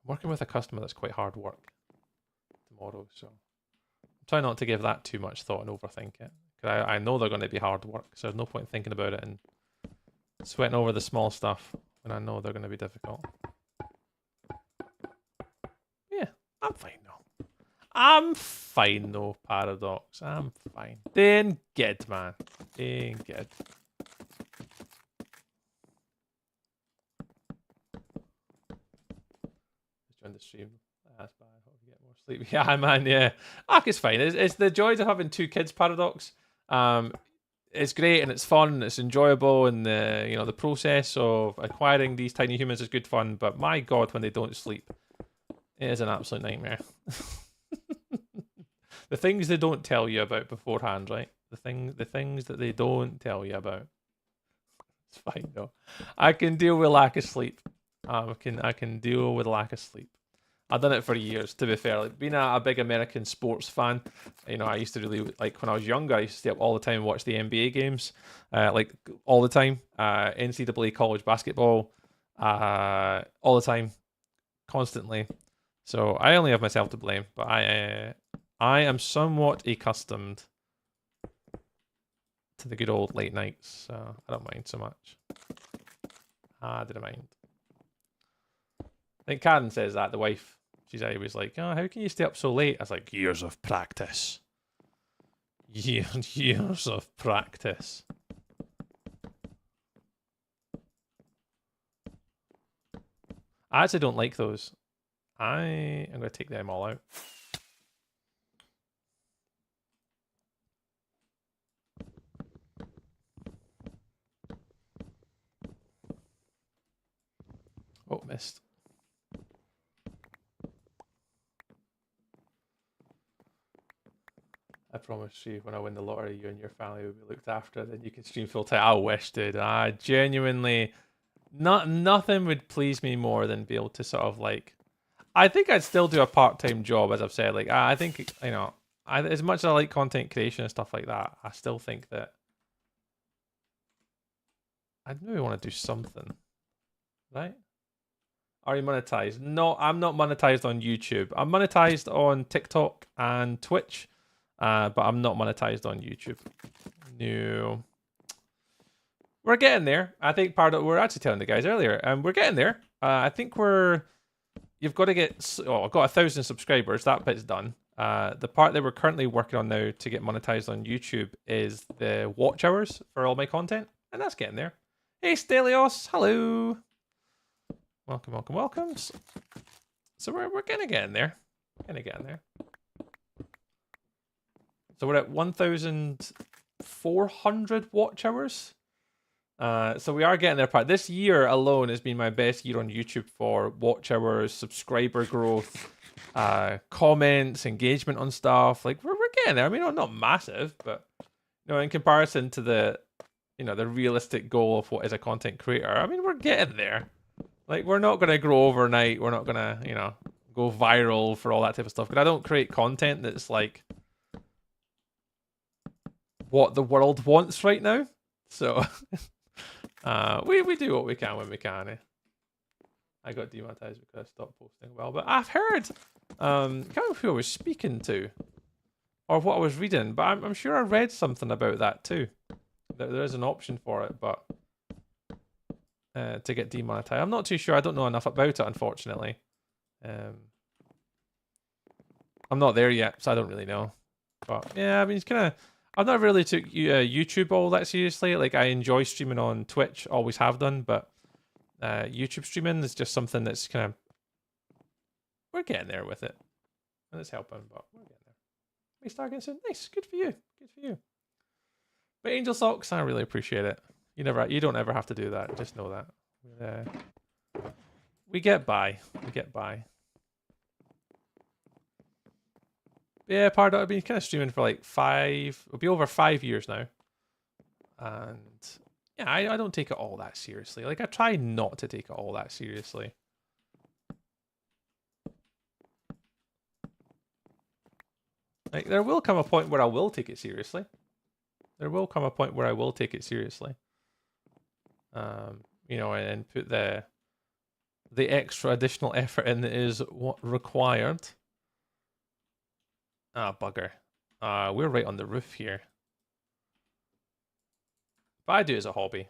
working with a customer that's quite hard work tomorrow, so try not to give that too much thought and overthink it. Because I know they're going to be hard work, so there's no point thinking about it and sweating over the small stuff when I know they're going to be difficult. Yeah, I'm fine though. I'm fine though, Paradox. I'm fine. Doing good, man. Doing good. Just join the stream. That's bad. I hope you get more sleep. Yeah, man. Yeah, it's fine. It's the joys of having 2 kids, Paradox. It's great and it's fun and it's enjoyable, and the process of acquiring these tiny humans is good fun. But my God, when they don't sleep, it is an absolute nightmare. The things they don't tell you about beforehand, right? The things that they don't tell you about. It's fine though. I can deal with lack of sleep. I can deal with lack of sleep. I've done it for years, to be fair. Like, being a big American sports fan, I used to really, like, when I was younger, I used to stay up all the time and watch the NBA games, like, all the time. NCAA college basketball, all the time, constantly. So I only have myself to blame, but I am somewhat accustomed to the good old late nights, so I don't mind so much. I didn't mind. I think Karen says that, the wife. She's always like, oh, how can you stay up so late? I was like, years of practice. Years of practice. I actually don't like those. I'm going to take them all out. Oh, missed. I promise you, when I win the lottery, you and your family will be looked after. Then you can stream full time. I wish, dude. I genuinely, nothing would please me more than be able to sort of like. I think I'd still do a part-time job, as I've said. Like, I think as much as I like content creation and stuff like that, I still think that I'd maybe want to do something, right? Are you monetized? No, I'm not monetized on YouTube. I'm monetized on TikTok and Twitch. But I'm not monetized on YouTube. No. We're getting there. I think we're actually telling the guys earlier, and we're getting there. I think you've got to get, I've got 1,000 subscribers. That bit's done. The part that we're currently working on now to get monetized on YouTube is the watch hours for all my content, and that's getting there. Hey, Stelios, hello. Welcome. So we're gonna get in there. So we're at 1,400 watch hours. So we are getting there. This year alone has been my best year on YouTube for watch hours, subscriber growth, comments, engagement on stuff. Like we're getting there. I mean, not massive, but in comparison to the realistic goal of what is a content creator, I mean, we're getting there. Like we're not gonna grow overnight. We're not gonna go viral for all that type of stuff. But I don't create content that's like what the world wants right now. So we do what we can when we can. I got demonetized because I stopped posting. Well, but I've heard I can't remember who I was speaking to or what I was reading, but I'm sure I read something about that too. There is an option for it, but to get demonetized. I'm not too sure. I don't know enough about it, unfortunately. I'm not there yet, so I don't really know. But yeah, I mean, it's kind of. I've not really took YouTube all that seriously. Like I enjoy streaming on Twitch, always have done, but YouTube streaming is just something that's kind of. We're getting there with it, and it's helping, but we're getting there. We start getting soon. Nice, good for you, good for you. But Angel Socks, I really appreciate it. You don't ever have to do that. Just know that. We get by. We get by. Yeah, pardon. I've been kind of streaming for like it'll be over 5 years now. And yeah, I don't take it all that seriously. Like I try not to take it all that seriously. Like there will come a point where I will take it seriously. There will come a point where I will take it seriously. You know, and put the extra additional effort in that is what required. Ah, bugger. We're right on the roof here. But I do it as a hobby.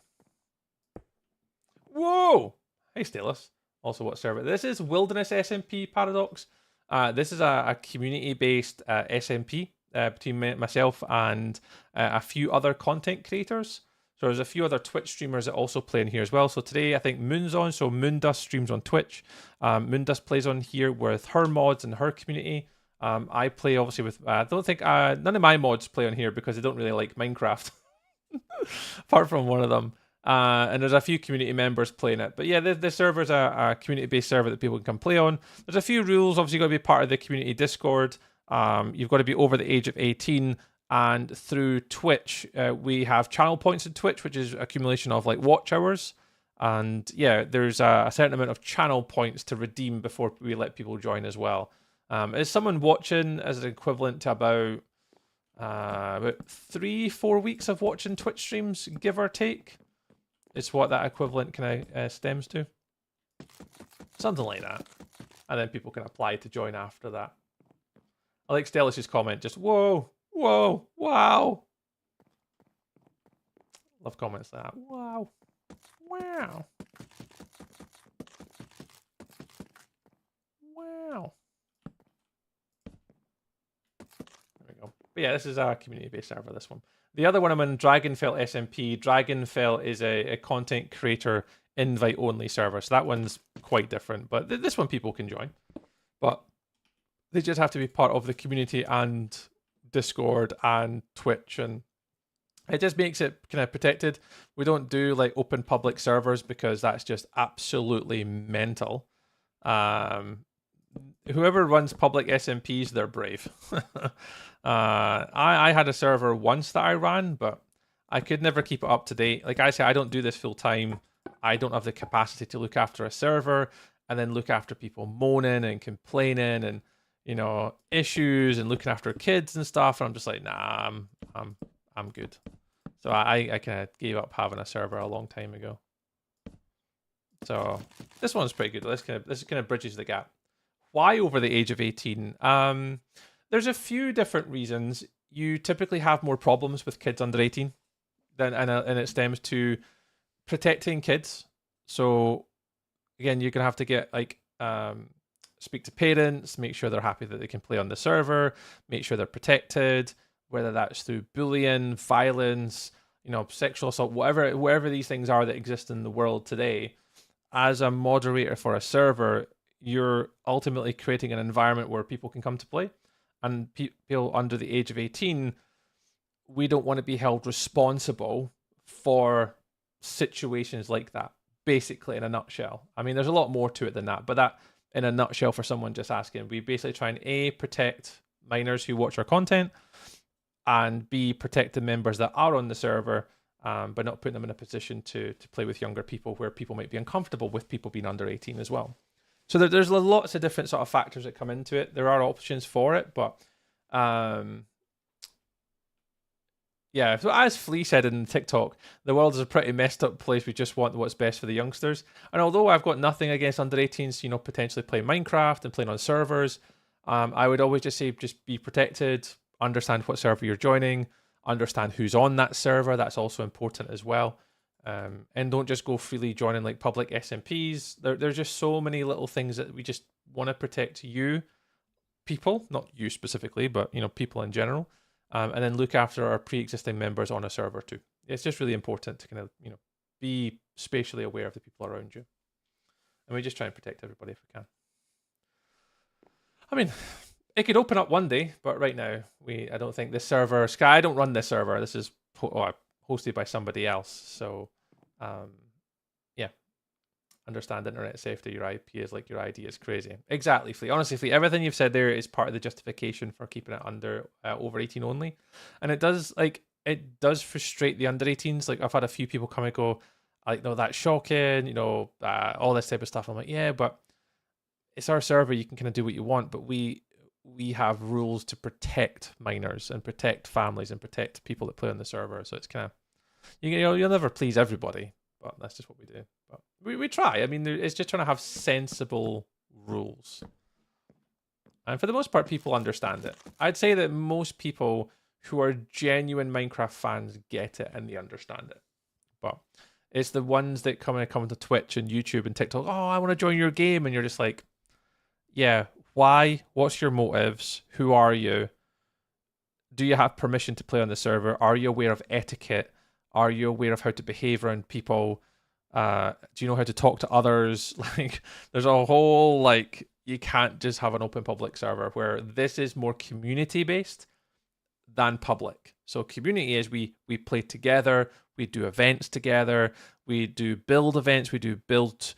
Whoa! Hey, Stalis. Also, what server? This is Wilderness SMP Paradox. This is a community-based SMP between myself and a few other content creators. So there's a few other Twitch streamers that also play in here as well. So today I think Moon's on, so Moondust streams on Twitch. Moondust plays on here with her mods and her community. I play obviously with, I don't think, none of my mods play on here because they don't really like Minecraft. Apart from one of them. And there's a few community members playing it. But yeah, the server's a community-based server that people can come play on. There's a few rules. Obviously, you've got to be part of the community Discord. You've got to be over the age of 18. And through Twitch, we have channel points in Twitch, which is accumulation of like watch hours. And yeah, there's a certain amount of channel points to redeem before we let people join as well. Is someone watching as an equivalent to about 3-4 weeks of watching Twitch streams, give or take? It's what that equivalent kind of stems to. Something like that. And then people can apply to join after that. I like Stellis's comment, just whoa, whoa, wow. Love comments like that. Wow. Wow. Wow. There we go. But yeah, this is a community-based server, this one. The other one I'm in, Dragonfell SMP. Dragonfell is a content creator invite-only server. So that one's quite different. But this one people can join. But they just have to be part of the community and Discord and Twitch. And it just makes it kind of protected. We don't do like open public servers because that's just absolutely mental. Whoever runs public SMPs, they're brave. I had a server once that I ran, but I could never keep it up to date. Like I say, I don't do this full time. I don't have the capacity to look after a server and then look after people moaning and complaining and, you know, issues and looking after kids and stuff. And I'm just like, nah, I'm good. So I kind of gave up having a server a long time ago. So this one's pretty good. This kind of bridges the gap. Why over the age of 18? There's a few different reasons. You typically have more problems with kids under 18 and it stems to protecting kids. So again, you're gonna have to get like speak to parents, make sure they're happy that they can play on the server, make sure they're protected, whether that's through bullying, violence, you know, sexual assault, whatever these things are that exist in the world today. As a moderator for a server, you're ultimately creating an environment where people can come to play. And people under the age of 18, we don't want to be held responsible for situations like that, basically, in a nutshell. I mean, there's a lot more to it than that, but that, in a nutshell, for someone just asking, we basically try and protect minors who watch our content, and B, protect the members that are on the server, but not putting them in a position to play with younger people where people might be uncomfortable with people being under 18 as well. So there's lots of different sort of factors that come into it. There are options for it, but yeah. So as Flea said in TikTok, the world is a pretty messed up place. We just want what's best for the youngsters. And although I've got nothing against under 18s, you know, potentially playing Minecraft and playing on servers, I would always just say just be protected, understand what server you're joining, understand who's on that server. That's also important as well. And don't just go freely joining like public SMPs. There's just so many little things that we just want to protect you people, not you specifically, but people in general, and then look after our pre-existing members on a server too. It's just really important to kind of be spatially aware of the people around you, and we just try and protect everybody if we can. I mean, it could open up one day, but right now I don't think this server. Sky, I don't run this server. This is hosted by somebody else. So, yeah, understand internet safety. Your IP is like your ID is crazy. Exactly, Flea. Honestly, Flea, everything you've said there is part of the justification for keeping it under over 18 only, and it does frustrate the under 18s. Like I've had a few people come and go, like, no, that's shocking. All this type of stuff. I'm like, yeah, but it's our server. You can kind of do what you want, but we have rules to protect minors and protect families and protect people that play on the server. So it's kind of you'll never please everybody, but that's just what we do. But we try. I mean, it's just trying to have sensible rules, and for the most part, people understand it. I'd say that most people who are genuine Minecraft fans get it and they understand it, but it's the ones that come to Twitch and YouTube and TikTok. Oh, I want to join your game, and you're just like, yeah. Why? What's your motives? Who are you? Do you have permission to play on the server? Are you aware of etiquette? Are you aware of how to behave around people? Do you know how to talk to others? Like, there's a whole, you can't just have an open public server, where this is more community based than public. So community is we play together, we do events together, we do build events, we do build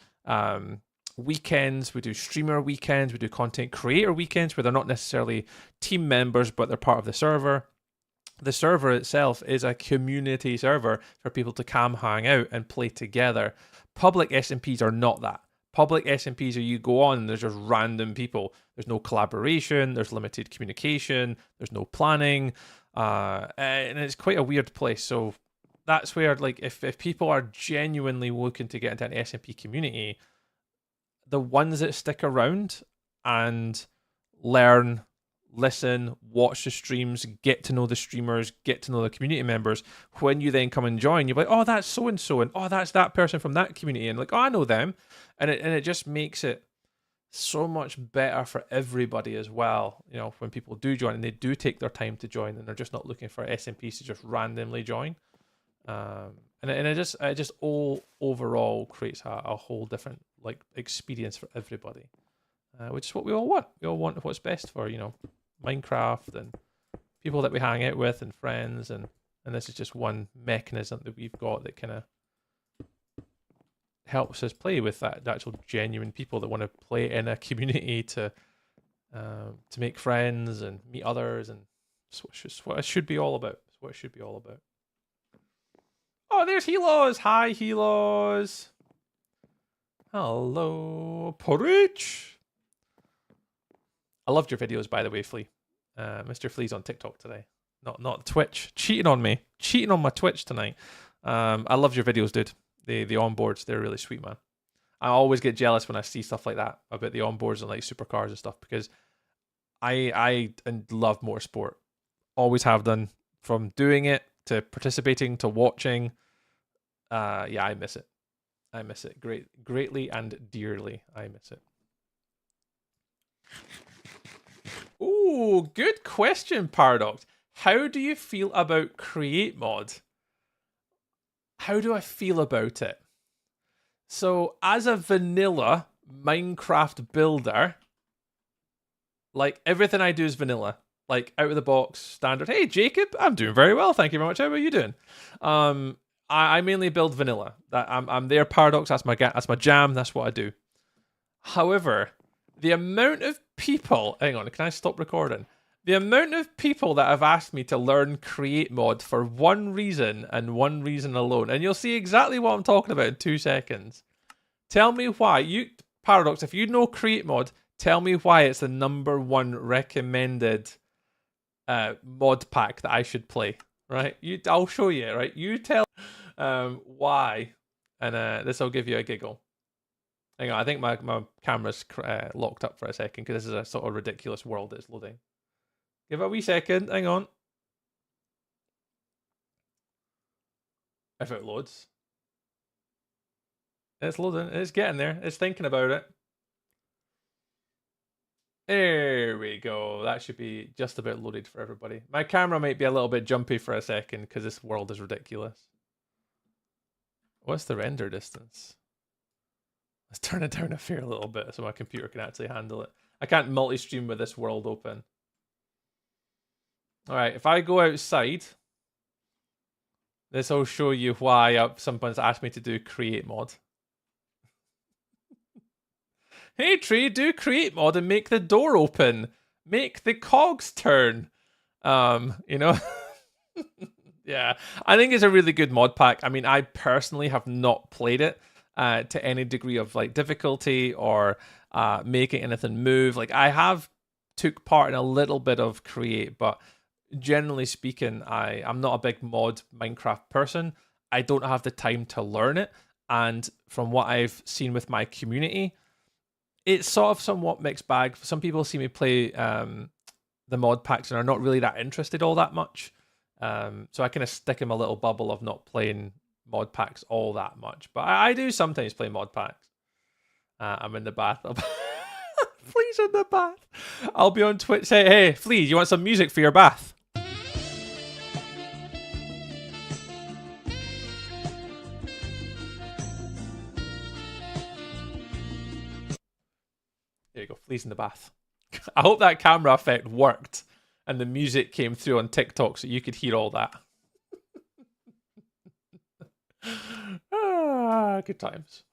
weekends, we do streamer weekends, we do content creator weekends where they're not necessarily team members, but they're part of the server. The server itself is a community server for people to come hang out and play together. Public SMPs are not that. Public SMPs are you go on and there's just random people. There's no collaboration, there's limited communication, there's no planning, and it's quite a weird place. So that's where, if people are genuinely looking to get into an SMP community, the ones that stick around and learn, listen, watch the streams, get to know the streamers, get to know the community members, when you then come and join, you're like, oh, that's so-and-so, and oh, that's that person from that community, and oh, I know them. And it just makes it so much better for everybody as well, when people do join and they do take their time to join and they're just not looking for SMPs to just randomly join. And it just all overall creates a whole different experience for everybody, which is what we all want. We all want what's best for Minecraft and people that we hang out with and friends, and this is just one mechanism that we've got that kind of helps us play with that actual genuine people that want to play in a community to make friends and meet others, and it's what it should be all about. It's what it should be all about. Oh, there's Helos. Hi, Helos. Hello, Porridge. I loved your videos, by the way, Flea. Mr. Flea's on TikTok today. Not Twitch. Cheating on me. Cheating on my Twitch tonight. I loved your videos, dude. The onboards, they're really sweet, man. I always get jealous when I see stuff like that about the onboards and supercars and stuff, because I love motorsport. Always have done, from doing it to participating to watching. Yeah, I miss it. I miss it greatly and dearly. I miss it. Ooh, good question, Paradox. How do you feel about Create Mod? How do I feel about it? So, as a vanilla Minecraft builder, everything I do is vanilla. Out of the box, standard. Hey, Jacob, I'm doing very well. Thank you very much. How are you doing? I mainly build vanilla. I'm there, Paradox. That's my jam. That's what I do. However, the amount of people... Hang on, can I stop recording? The amount of people that have asked me to learn Create Mod for one reason and one reason alone, and you'll see exactly what I'm talking about in 2 seconds. Tell me why. Paradox, if you know Create Mod, tell me why it's the #1 recommended mod pack that I should play. Right? I'll show you. Right? You tell why, and this will give you a giggle. Hang on, I think my camera's locked up for a second because this is a sort of ridiculous world that's loading. Give it a wee second. Hang on. If it loads. It's loading. It's getting there. It's thinking about it. There we go. That should be just about loaded for everybody. My camera might be a little bit jumpy for a second because this world is ridiculous. What's the render distance? Let's turn it down a fair little bit so my computer can actually handle it. I can't multi-stream with this world open. All right, if I go outside, this will show you why someone's asked me to do create mod. Hey Tree, do create mod and make the door open. Make the cogs turn. You know? Yeah, I think it's a really good mod pack. I mean, I personally have not played it to any degree of like difficulty or making anything move. Like I have took part in a little bit of create, but generally speaking, I'm not a big mod Minecraft person. I don't have the time to learn it. And from what I've seen with my community, it's sort of somewhat mixed bag. Some people see me play the mod packs and are not really that interested all that much. So I kind of stick in my little bubble of not playing mod packs all that much. But I do sometimes play mod packs. I'm in the bath. Flea's in the bath. I'll be on Twitch. Say, hey, Flea, you want some music for your bath? There you go, Flea's in the bath. I hope that camera effect worked and the music came through on TikTok so you could hear all that. Good times.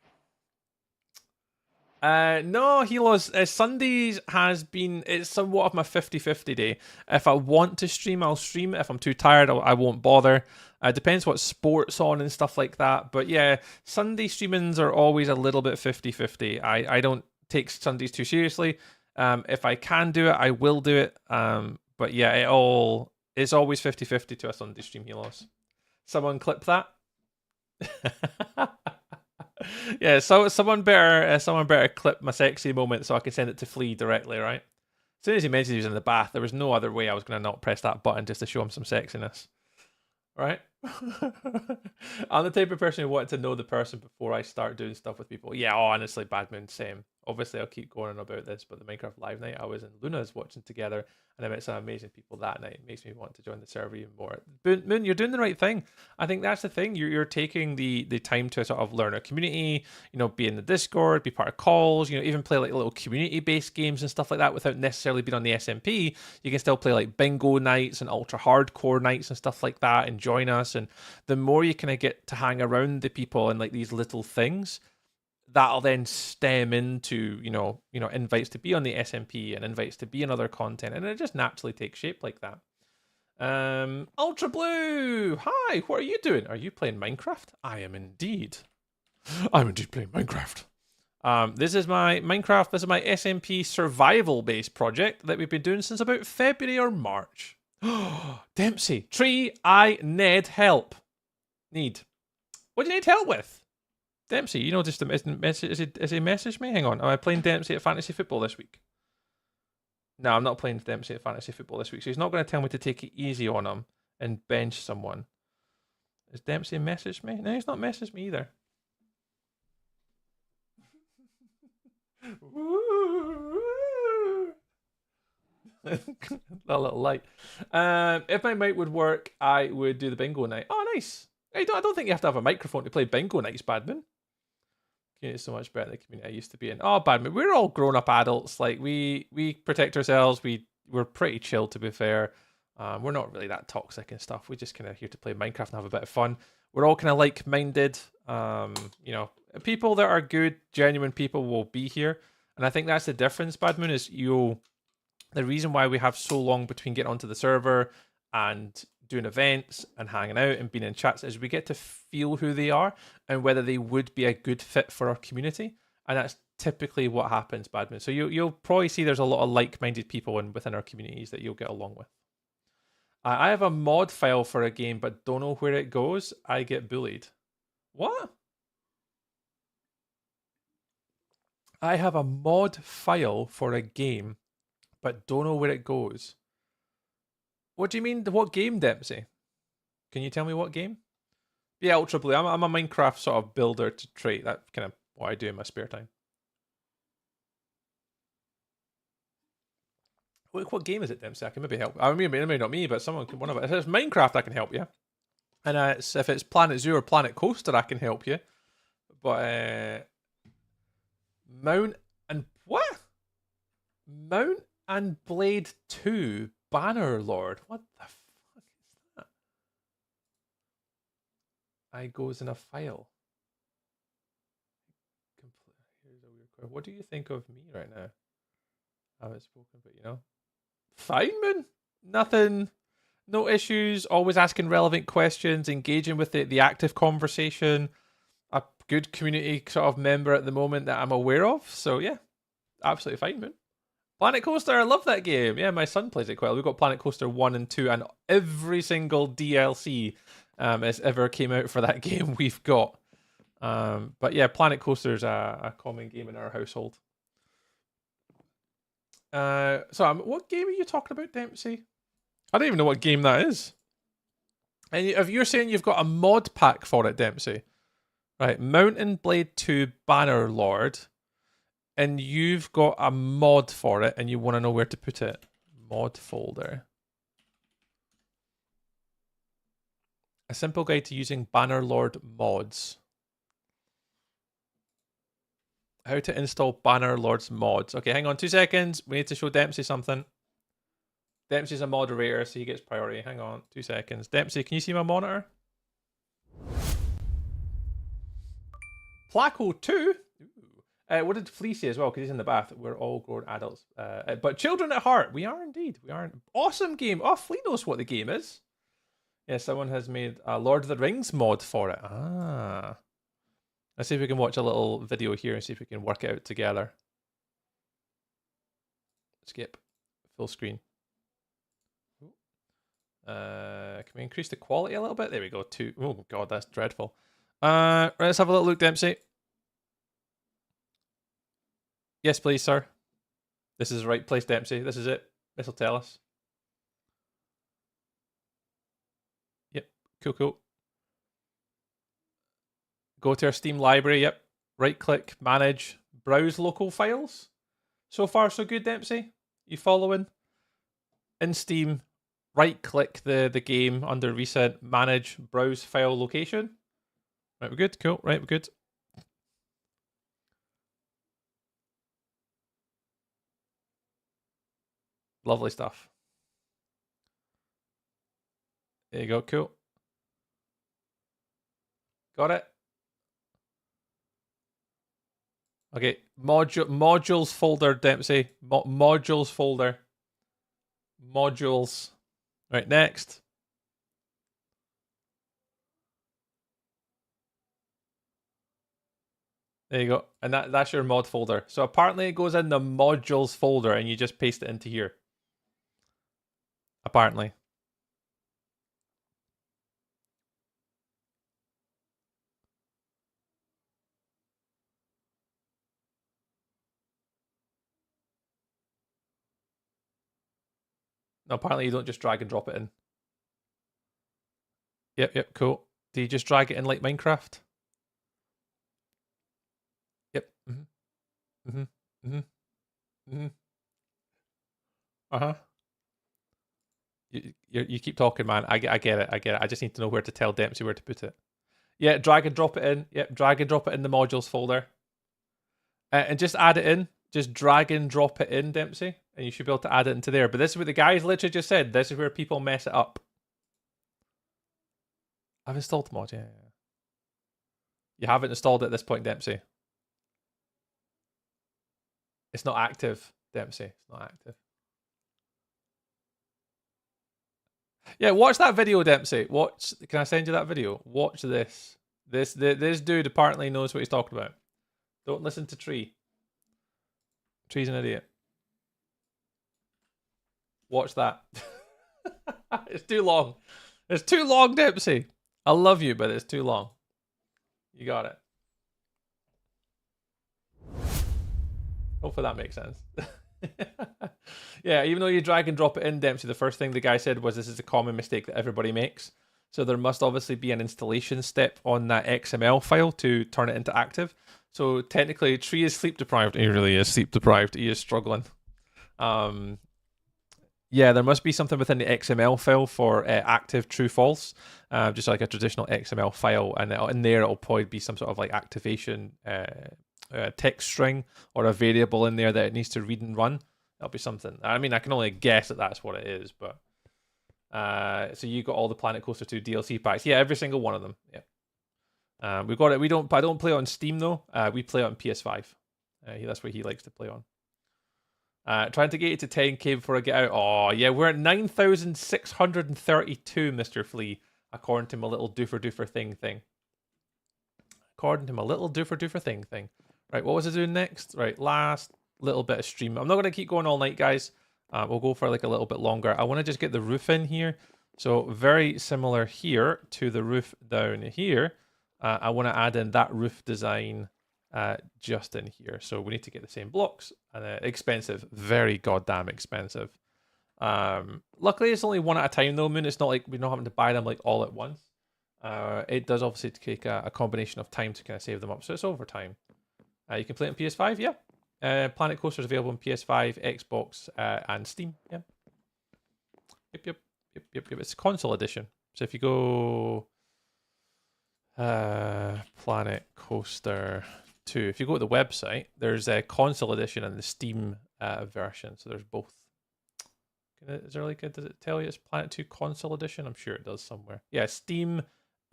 No, Helos, Sundays has been, it's somewhat of my 50-50 day. If I want to stream, I'll stream. If I'm too tired, I won't bother. Depends what sport's on and stuff like that. But yeah, Sunday streamings are always a little bit 50-50. I don't take Sundays too seriously. If I can do it, I will do it. But yeah, it's always 50-50 to a Sunday stream, Helos. Someone clip that. Yeah, so someone better clip my sexy moment so I can send it to Flea directly, right? As soon as he mentioned he was in the bath, there was no other way I was going to not press that button just to show him some sexiness, right? I'm the type of person who wanted to know the person before I start doing stuff with people. Yeah, honestly, Badmoon, same. Obviously, I'll keep going on about this, but the Minecraft Live night, I was in Luna's watching together, and I met some amazing people that night. It makes me want to join the server even more. Moon, you're doing the right thing. I think that's the thing. You're taking the time to sort of learn a community, you know, be in the Discord, be part of calls, you know, even play like little community-based games and stuff like that without necessarily being on the SMP. You can still play like bingo nights and ultra hardcore nights and stuff like that and join us. And the more you kind of get to hang around the people and like these little things, that'll then stem into you know invites to be on the SMP and invites to be in other content, and it just naturally takes shape like that. Ultra Blue, hi, what are you doing? Are you playing Minecraft? I am indeed. I'm indeed playing Minecraft. This is my Minecraft. This is my SMP survival based project that we've been doing since about February or March. Dempsey, Tree, I need help. What do you need help with? Dempsey, you know, just a message. Is he messaged me? Hang on. Am I playing Dempsey at fantasy football this week? No, I'm not playing Dempsey at fantasy football this week. So he's not going to tell me to take it easy on him and bench someone. Has Dempsey messaged me? No, he's not messaged me either. A little light. If my mic would work, I would do the bingo night. Oh, nice. I don't think you have to have a microphone to play bingo nights, Badman. Community is so much better than the community I used to be in. Oh, Badman, we're all grown-up adults. Like we protect ourselves. We're pretty chill, to be fair. We're not really that toxic and stuff. We're just kind of here to play Minecraft and have a bit of fun. We're all kind of like-minded. You know, people that are good, genuine people will be here. And I think that's the difference, Badmoon, is the reason why we have so long between getting onto the server and doing events and hanging out and being in chats is we get to feel who they are and whether they would be a good fit for our community. And that's typically what happens, Badman. So you'll probably see there's a lot of like-minded people within our communities that you'll get along with. I have a mod file for a game, but don't know where it goes. I get bullied. What? I have a mod file for a game, but don't know where it goes. What do you mean? What game, Dempsey? Can you tell me what game? Yeah, Ultra Blue. I'm a Minecraft sort of builder to trait. That's kind of what I do in my spare time. What game is it, Dempsey? I can maybe help. I mean, maybe not me, but someone can. One of it. If it's Minecraft, I can help you. And if it's Planet Zoo or Planet Coaster, I can help you. But Mount and what? Mount and Blade 2 Banner Lord. What the fuck is that? I goes in a file. Here's a weird question. What do you think of me right now? I haven't spoken, but you know. Fine, man. Nothing. No issues. Always asking relevant questions, engaging with the active conversation. A good community sort of member at the moment that I'm aware of. So yeah, absolutely fine, man. Planet Coaster, I love that game. Yeah, my son plays it quite well. We've got Planet Coaster 1 and 2 and every single DLC that's ever came out for that game we've got. But yeah, Planet Coaster is a common game in our household. So what game are you talking about, Dempsey? I don't even know what game that is. And if you're saying you've got a mod pack for it, Dempsey, right? Mountain Blade 2 Banner Lord, and you've got a mod for it, and you want to know where to put it. Mod folder. A simple guide to using Bannerlord mods. How to install Bannerlord's mods. Okay, hang on 2 seconds. We need to show Dempsey something. Dempsey's a moderator, so he gets priority. Hang on 2 seconds. Dempsey, can you see my monitor? Placo 2? What did Flea say as well? Because he's in the bath. We're all grown adults. But children at heart. We are indeed. We are. Awesome game. Oh, Flea knows what the game is. Yeah, someone has made a Lord of the Rings mod for it. Ah. Let's see if we can watch a little video here and see if we can work it out together. Skip. Full screen. Can we increase the quality a little bit? There we go. 2. Oh, God, that's dreadful. Let's have a little look, Dempsey. Yes, please, sir. This is the right place, Dempsey. This is it. This will tell us. Yep. Cool. Go to our Steam library. Yep. Right click, manage, browse local files. So far, so good, Dempsey. You following? In Steam, right click the game under recent, manage, browse file location. Right, we're good. Cool. Right, we're good. Lovely stuff. There you go. Cool. Got it. Okay. Modules folder, Dempsey. Modules folder. Modules. Right, next. There you go. And that's your mod folder. So apparently it goes in the modules folder and you just paste it into here. Apparently. No, apparently you don't just drag and drop it in. Yep, cool. Do you just drag it in like Minecraft? Yep. Uh-huh. You keep talking, man. I get it. I just need to know where to tell Dempsey where to put it. Yeah, drag and drop it in. Yep, drag and drop it in the modules folder. And just add it in. Just drag and drop it in, Dempsey. And you should be able to add it into there. But this is what the guys literally just said. This is where people mess it up. I've installed the mod, yeah. You haven't installed it at this point, Dempsey. It's not active, Dempsey. It's not active. Yeah, watch that video, Dempsey. Watch. Can I send you that video? Watch this. This dude apparently knows what he's talking about. Don't listen to Tree. Tree's an idiot. Watch that. It's too long. It's too long, Dempsey. I love you, but it's too long. You got it. Hopefully that makes sense. Yeah, even though you drag and drop it in, Dempsey, the first thing the guy said was this is a common mistake that everybody makes. So there must obviously be an installation step on that XML file to turn it into active. So technically, Tree is sleep deprived. He really is sleep deprived. He is struggling. Yeah, there must be something within the XML file for active true false, just like a traditional XML file, and in there it'll probably be some sort of like activation text string or a variable in there that it needs to read and run. That'll be something. I mean, I can only guess that that's what it is, but so you got all the Planet Coaster 2 DLC packs. Yeah, every single one of them. Yeah. We've got it. I don't play it on Steam though. We play it on PS5. That's what he likes to play on. Trying to get it to 10k before I get out. Oh, yeah, we're at 9,632, Mr. Flea, according to my little doofer thing. According to my little doofer thing. Right, what was I doing next? Right, last little bit of stream. I'm not going to keep going all night, guys. We'll go for like a little bit longer. I want to just get the roof in here. So very similar here to the roof down here. I want to add in that roof design just in here. So we need to get the same blocks. And expensive, very goddamn expensive. Luckily, it's only one at a time though, Moon. It's not like we're not having to buy them like all at once. It does obviously take a combination of time to kind of save them up, so it's over time. You can play it on PS5, yeah. Planet Coaster is available on PS5, Xbox, and Steam, yeah. Yep. It's console edition. So if you go Planet Coaster 2, if you go to the website, there's a console edition and the Steam version. So there's both. Is there like does it tell you it's Planet 2 console edition? I'm sure it does somewhere. Yeah, Steam,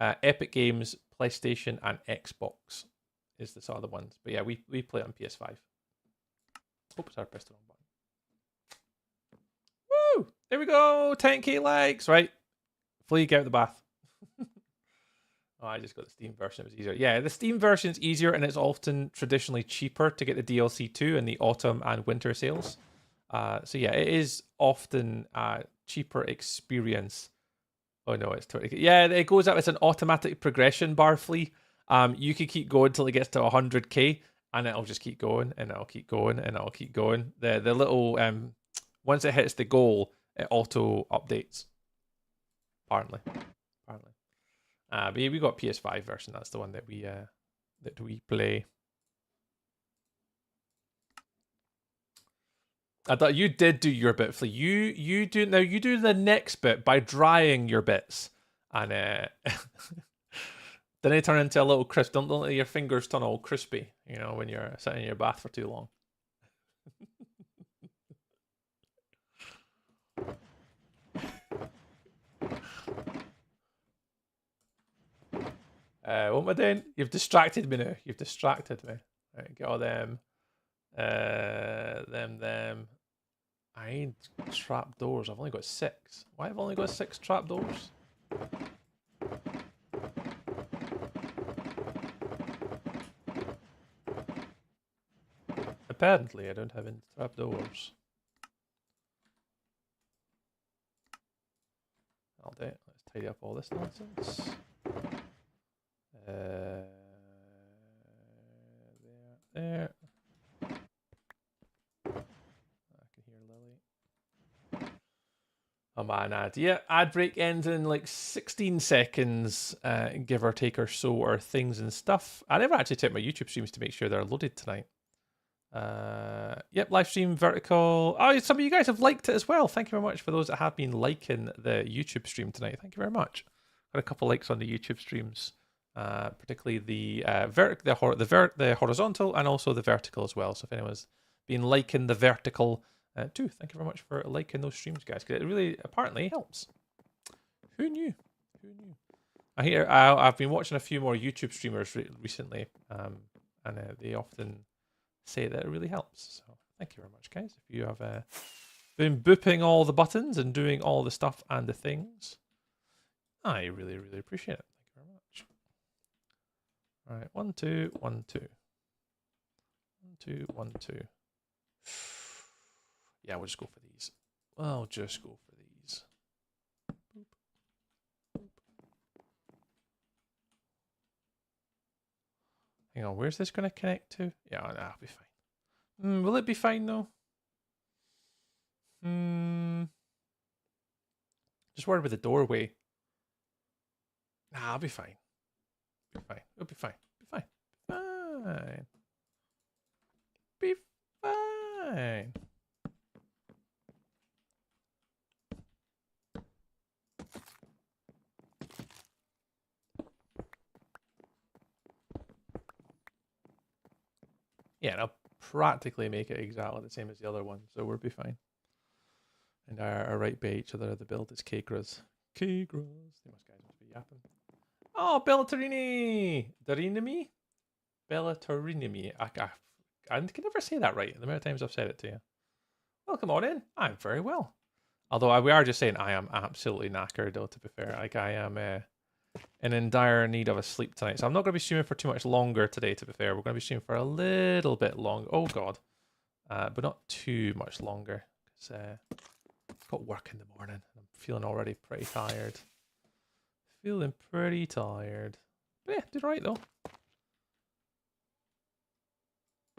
Epic Games, PlayStation, and Xbox is the sort of the ones. But yeah, we play it on PS5. Oops, I pressed the wrong button. Woo! There we go. 10k likes. Right. Flea, get out of the bath. Oh, I just got the Steam version. It was easier. Yeah, the Steam version is easier, and it's often traditionally cheaper to get the DLC too in the autumn and winter sales. So yeah, it is often a cheaper experience. Oh no, it's totally... Yeah, it goes up. It's an automatic progression bar, Flea. You can keep going till it gets to 100k, and it'll just keep going, and it'll keep going, and it'll keep going. The little once it hits the goal, it auto updates. Apparently. But yeah, we got PS5 version. That's the one that we play. I thought you did do your bit, Flea. You do the next bit by drying your bits, and then they turn into a little crisp. Don't let your fingers turn all crispy. You know, when you're sitting in your bath for too long. What am I doing? You've distracted me now. You've distracted me. Right, get all them. Them. I need trapdoors. I've only got 6. Why have I only got 6 trapdoors? Apparently, I don't have any trapdoors. I'll do it. Let's tidy up all this nonsense. There. I can hear Lily. Oh man, ad break ends in like 16 seconds, give or take or so, or things and stuff. I never actually checked my YouTube streams to make sure they're loaded tonight. Yep, live stream vertical. Oh, some of you guys have liked it as well. Thank you very much for those that have been liking the YouTube stream tonight. Thank you very much. Got a couple likes on the YouTube streams, particularly the horizontal and also the vertical as well. So if anyone's been liking the vertical too, thank you very much for liking those streams, guys, because it really apparently helps. Who knew? I've been watching a few more YouTube streamers recently, and they often say that it really helps. So thank you very much, guys. If you have been booping all the buttons and doing all the stuff and the things, I really appreciate it. Thank you very much. All right, 1 2 1 2 1 2 1 2. Yeah, we'll just go for these. I'll just go for these. Boop. Boop. Hang on, where's this going to connect to? Yeah, nah, I'll be fine. Will it be fine though? Just worried with the doorway. Nah, I'll be fine. It'll be fine. Be fine. Yeah, and I'll practically make it exactly the same as the other one, so we'll be fine. And our right by each other, the build is Kagras. Kagras. These guys must be yapping. Oh, Bellatorrini! Darinimi? Bellatorrini. I can never say that right, the amount of times I've said it to you. Welcome on in. I'm very well. Although we are just saying I am absolutely knackered, though, to be fair. Like, I am in dire need of a sleep tonight. So I'm not going to be streaming for too much longer today, to be fair. We're going to be streaming for a little bit longer. Oh, God. But not too much longer. Because I've got work in the morning. I'm feeling already pretty tired. Feeling pretty tired. But yeah, did alright, though.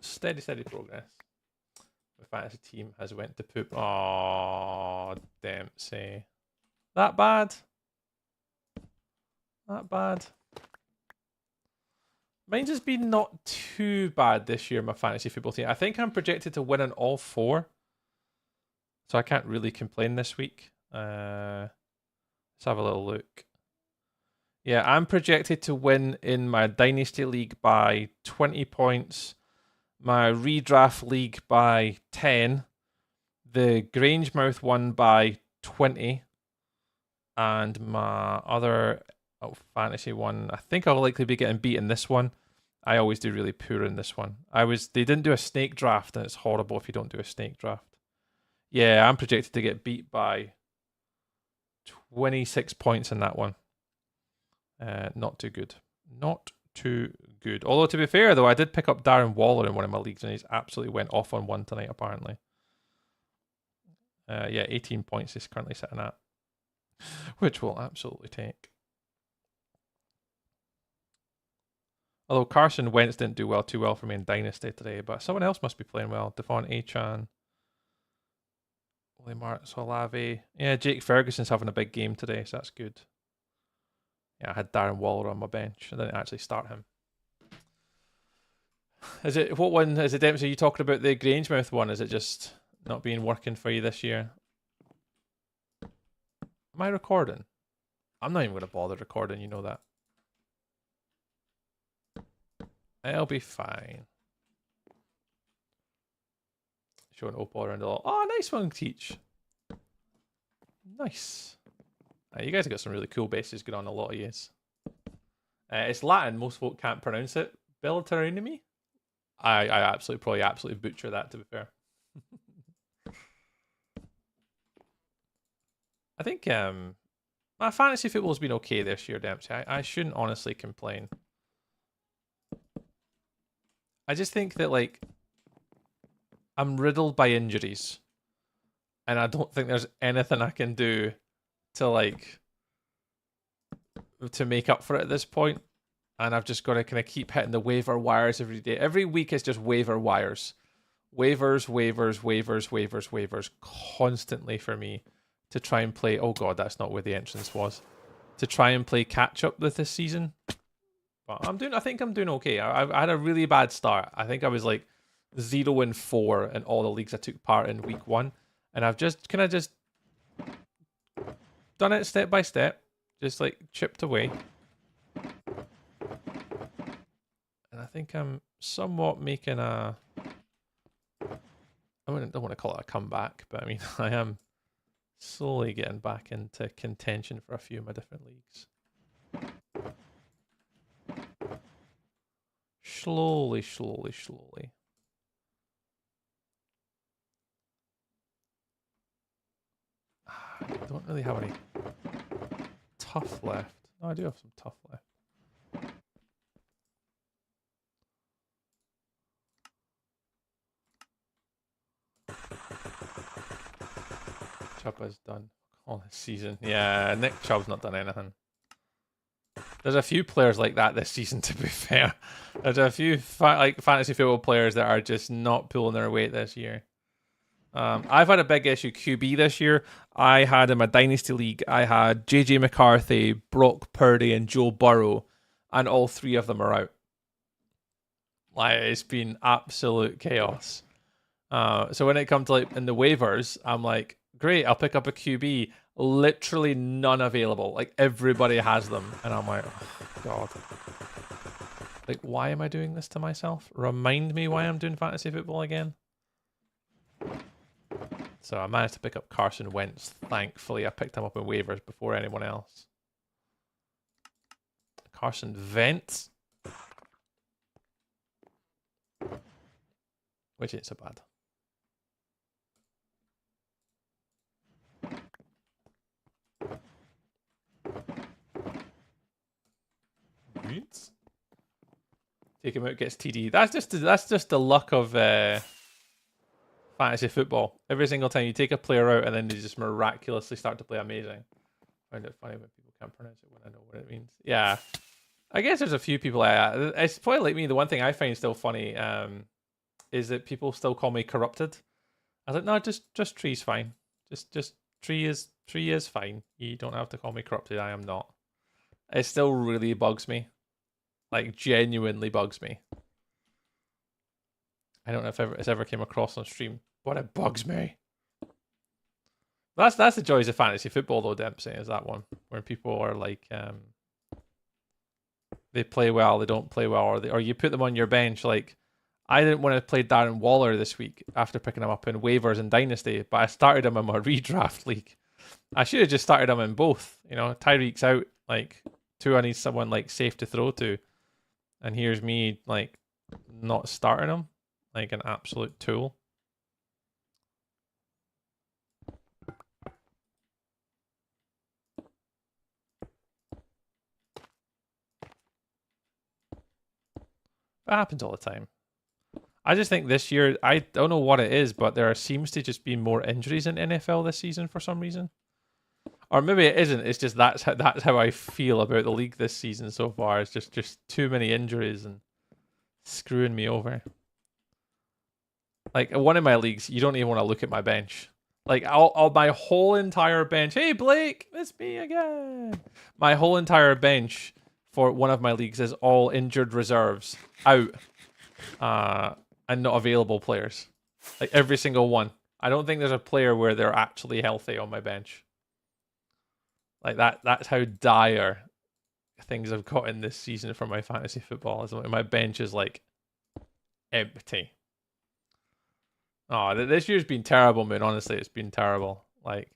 Steady progress. The fantasy team has went to poop. Oh, Dempsey. That bad? That bad? Mine's has been not too bad this year, my fantasy football team. I think I'm projected to win on all 4. So I can't really complain this week. Let's have a little look. Yeah, I'm projected to win in my Dynasty League by 20 points. My redraft league by 10. The Grangemouth one by 20. And my other fantasy one, I think I'll likely be getting beat in this one. I always do really poor in this one. They didn't do a snake draft, and it's horrible if you don't do a snake draft. Yeah, I'm projected to get beat by 26 points in that one. Not too good. Not too good. Although, to be fair, though, I did pick up Darren Waller in one of my leagues, and he's absolutely went off on one tonight, apparently. Yeah, 18 points he's currently sitting at, which we'll absolutely take. Although Carson Wentz didn't do too well for me in Dynasty today, but someone else must be playing well. Devon Achan, Ole Martz, Olave. Yeah, Jake Ferguson's having a big game today, so that's good. Yeah, I had Darren Waller on my bench. I didn't actually start him. What one is it, Dempsey? Are you talking about the Grangemouth one? Is it just not being working for you this year? Am I recording? I'm not even going to bother recording, you know that. I'll be fine. Showing Opal around a lot. Oh, nice one, Teach. Nice. You guys have got some really cool bases going on, a lot of yous. It's Latin, most folk can't pronounce it. Bellatorrini? I absolutely butcher that, to be fair. I think my fantasy football's been okay this year, Dempsey. I shouldn't honestly complain. I just think that, like, I'm riddled by injuries. And I don't think there's anything I can do to make up for it at this point. And I've just got to kind of keep hitting the waiver wires every day. Every week is just waiver wires. Waivers, constantly for me to try and play. Oh God, that's not where the entrance was. To try and play catch up with this season. But I think I'm doing okay. I had a really bad start. I think I was like 0-4 in all the leagues I took part in week 1. And I've just kind of done it step by step. Just like chipped away. And I think I'm somewhat making I don't want to call it a comeback, but I mean, I am slowly getting back into contention for a few of my different leagues. Slowly. I don't really have any tough left. No, I do have some tough left. Chubb has done all this season. Yeah, Nick Chubb's not done anything. There's a few players like that this season, to be fair. There's a few fantasy football players that are just not pulling their weight this year. I've had a big issue QB this year. I had in my Dynasty League, I had JJ McCarthy, Brock Purdy, and Joe Burrow, and all 3 of them are out. Like, it's been absolute chaos. So when it comes to in the waivers, I'm like, great, I'll pick up a QB. Literally none available. Like, everybody has them. And I'm like, oh, God. Like, why am I doing this to myself? Remind me why I'm doing fantasy football again. So I managed to pick up Carson Wentz. Thankfully, I picked him up in waivers before anyone else. Carson Wentz. Which ain't so bad. Take him out, gets TD. That's just the luck of fantasy football. Every single time you take a player out and then they just miraculously start to play amazing. I find it funny when people can't pronounce it when I know what it means. Yeah. I guess there's a few people like that. It's probably like me. The one thing I find still funny is that people still call me corrupted. I was like, no, just Tree's fine. Just Tree is fine. You don't have to call me corrupted. I am not. It still really bugs me. Like, genuinely bugs me. I don't know if it's ever came across on stream, but it bugs me. That's the joys of fantasy football, though, Dempsey, is that one. Where people are like, they play well, they don't play well, or you put them on your bench. Like, I didn't want to play Darren Waller this week after picking him up in waivers and Dynasty, but I started him in my redraft league. I should have just started him in both. You know, Tyreek's out. Like, Tua needs someone, like, safe to throw to. And here's me, like, not starting him. Like an absolute tool. That happens all the time. I just think this year, I don't know what it is, but there seems to just be more injuries in NFL this season for some reason. Or maybe it isn't. It's just that's how I feel about the league this season so far. It's just too many injuries and screwing me over. Like, one of my leagues, you don't even want to look at my bench. Like, my whole entire bench. Hey, Blake, it's me again. My whole entire bench for one of my leagues is all injured reserves, out, and not available players. Like, every single one. I don't think there's a player where they're actually healthy on my bench. Like, that's how dire things have gotten this season for my fantasy football. My bench is, like, empty. Oh, this year's been terrible, man. Honestly, it's been terrible. Like,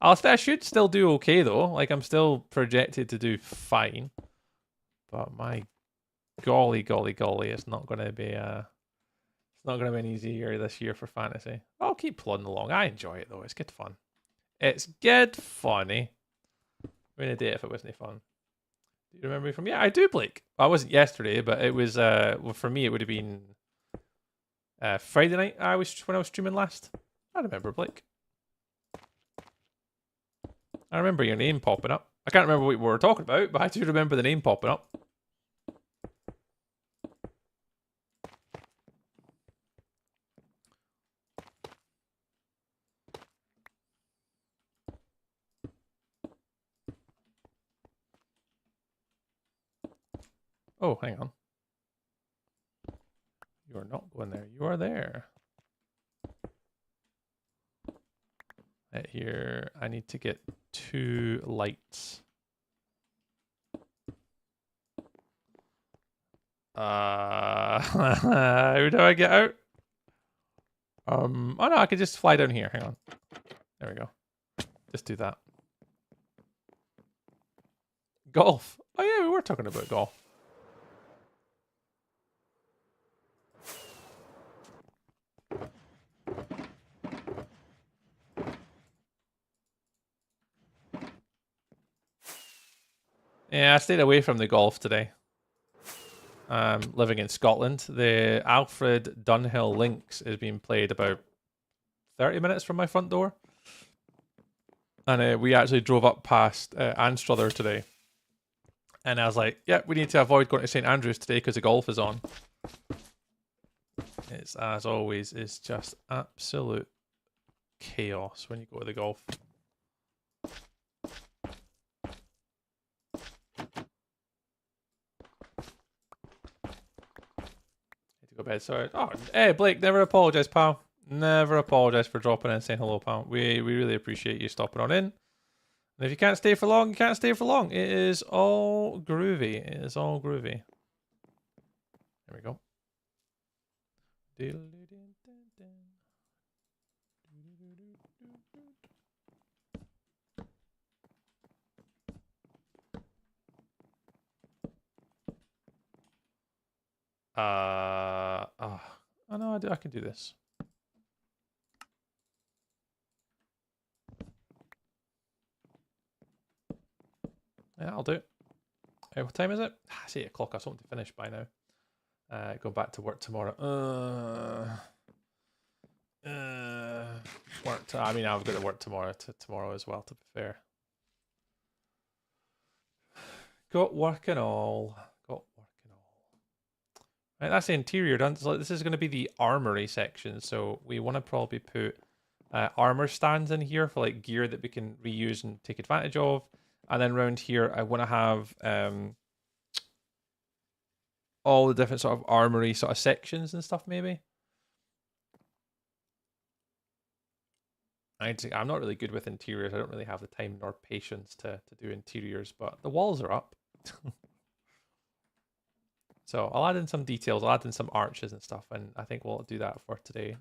I should still do okay, though. Like, I'm still projected to do fine. But my golly, it's not going to be it's not going to be an easy year this year for fantasy. I'll keep plodding along. I enjoy it, though. It's good fun. It's good funny. Wouldn't a day if it wasn't fun. Do you remember me from? Yeah, I do, Blake. Well, I wasn't yesterday, but it was. Well, for me, it would have been Friday night. When I was streaming last. I remember, Blake. I remember your name popping up. I can't remember what we were talking about, but I do remember the name popping up. Oh, hang on. You are not going there. You are there. Right here, I need to get 2 lights. How do I get out? Oh no, I could just fly down here. Hang on. There we go. Just do that. Golf. Oh yeah, we were talking about golf. Yeah, I stayed away from the golf today. Living in Scotland, the Alfred Dunhill Links is being played about 30 minutes from my front door. And we actually drove up past Anstruther today. And I was like, yeah, we need to avoid going to St. Andrews today because the golf is on. It's, as always, it's just absolute chaos when you go to the golf. Go bed. Sorry. Oh, hey Blake, never apologize, pal. Never apologize for dropping in and saying hello, pal. We really appreciate you stopping on in. And if you can't stay for long, you can't stay for long. It is all groovy. It is all groovy. There we go. Oh no, I can do this. Yeah, I'll do it. What time is it? It's 8 o'clock. I was hoping to finish by now. Go back to work tomorrow. I mean, I've got to work tomorrow as well, to be fair. Got work and all. Right, that's the interior done. So this is going to be the armory section. So we want to probably put armor stands in here for like gear that we can reuse and take advantage of. And then around here, I want to have all the different sort of armory sort of sections and stuff, maybe. I'm not really good with interiors. I don't really have the time nor patience to do interiors, but the walls are up. So I'll add in some details. I'll add in some arches and stuff, and I think we'll do that for today.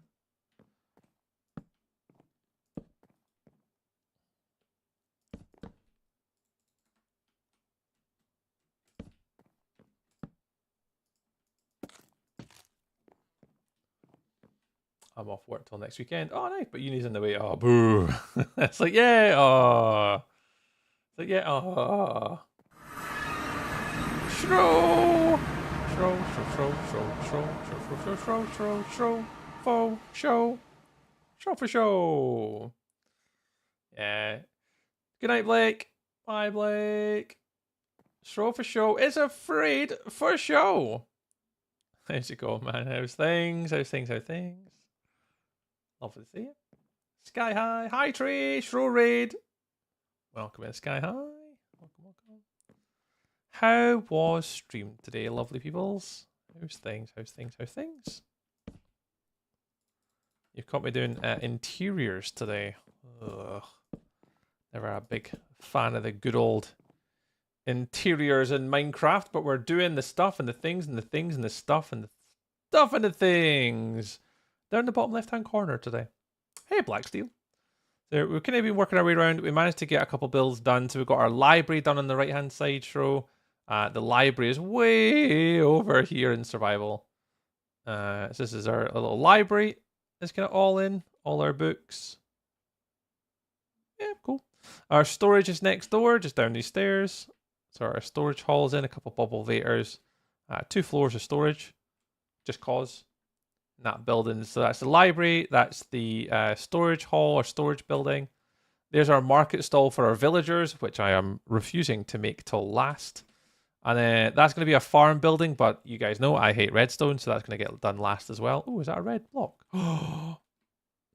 I'm off work till next weekend. Oh, nice, but uni's in the way. Oh, boo. It's like, yeah, oh. It's like, yeah, oh. Show for show. Yeah. Good night, Blake. Bye, Blake. Show for show is afraid for show. How's it going, man? How's things? Lovely to see you. Sky High. Hi, Tree. Shrow Raid. Welcome in, Sky High. Welcome. How was stream today, lovely peoples? How's things? You've caught me doing interiors today. Ugh. Never a big fan of the good old interiors in Minecraft, but we're doing the stuff and the things and the things and the stuff and the stuff and the things. Down in the bottom left-hand corner today. Hey, Black Steel. So we've kind of been working our way around. We managed to get a couple builds done. So we've got our library done on the right-hand side, Shro. The library is way over here in survival. So this is our little library. It's kind of all in, all our books. Yeah, cool. Our storage is next door, just down these stairs. So our storage hall's in, a couple bubble vators, 2 floors of storage, just cause. In that building. So that's the library, that's the storage hall or storage building. There's our market stall for our villagers, which I am refusing to make till last. And then that's going to be a farm building, but you guys know I hate redstone, so that's going to get done last as well. Oh, is that a red block?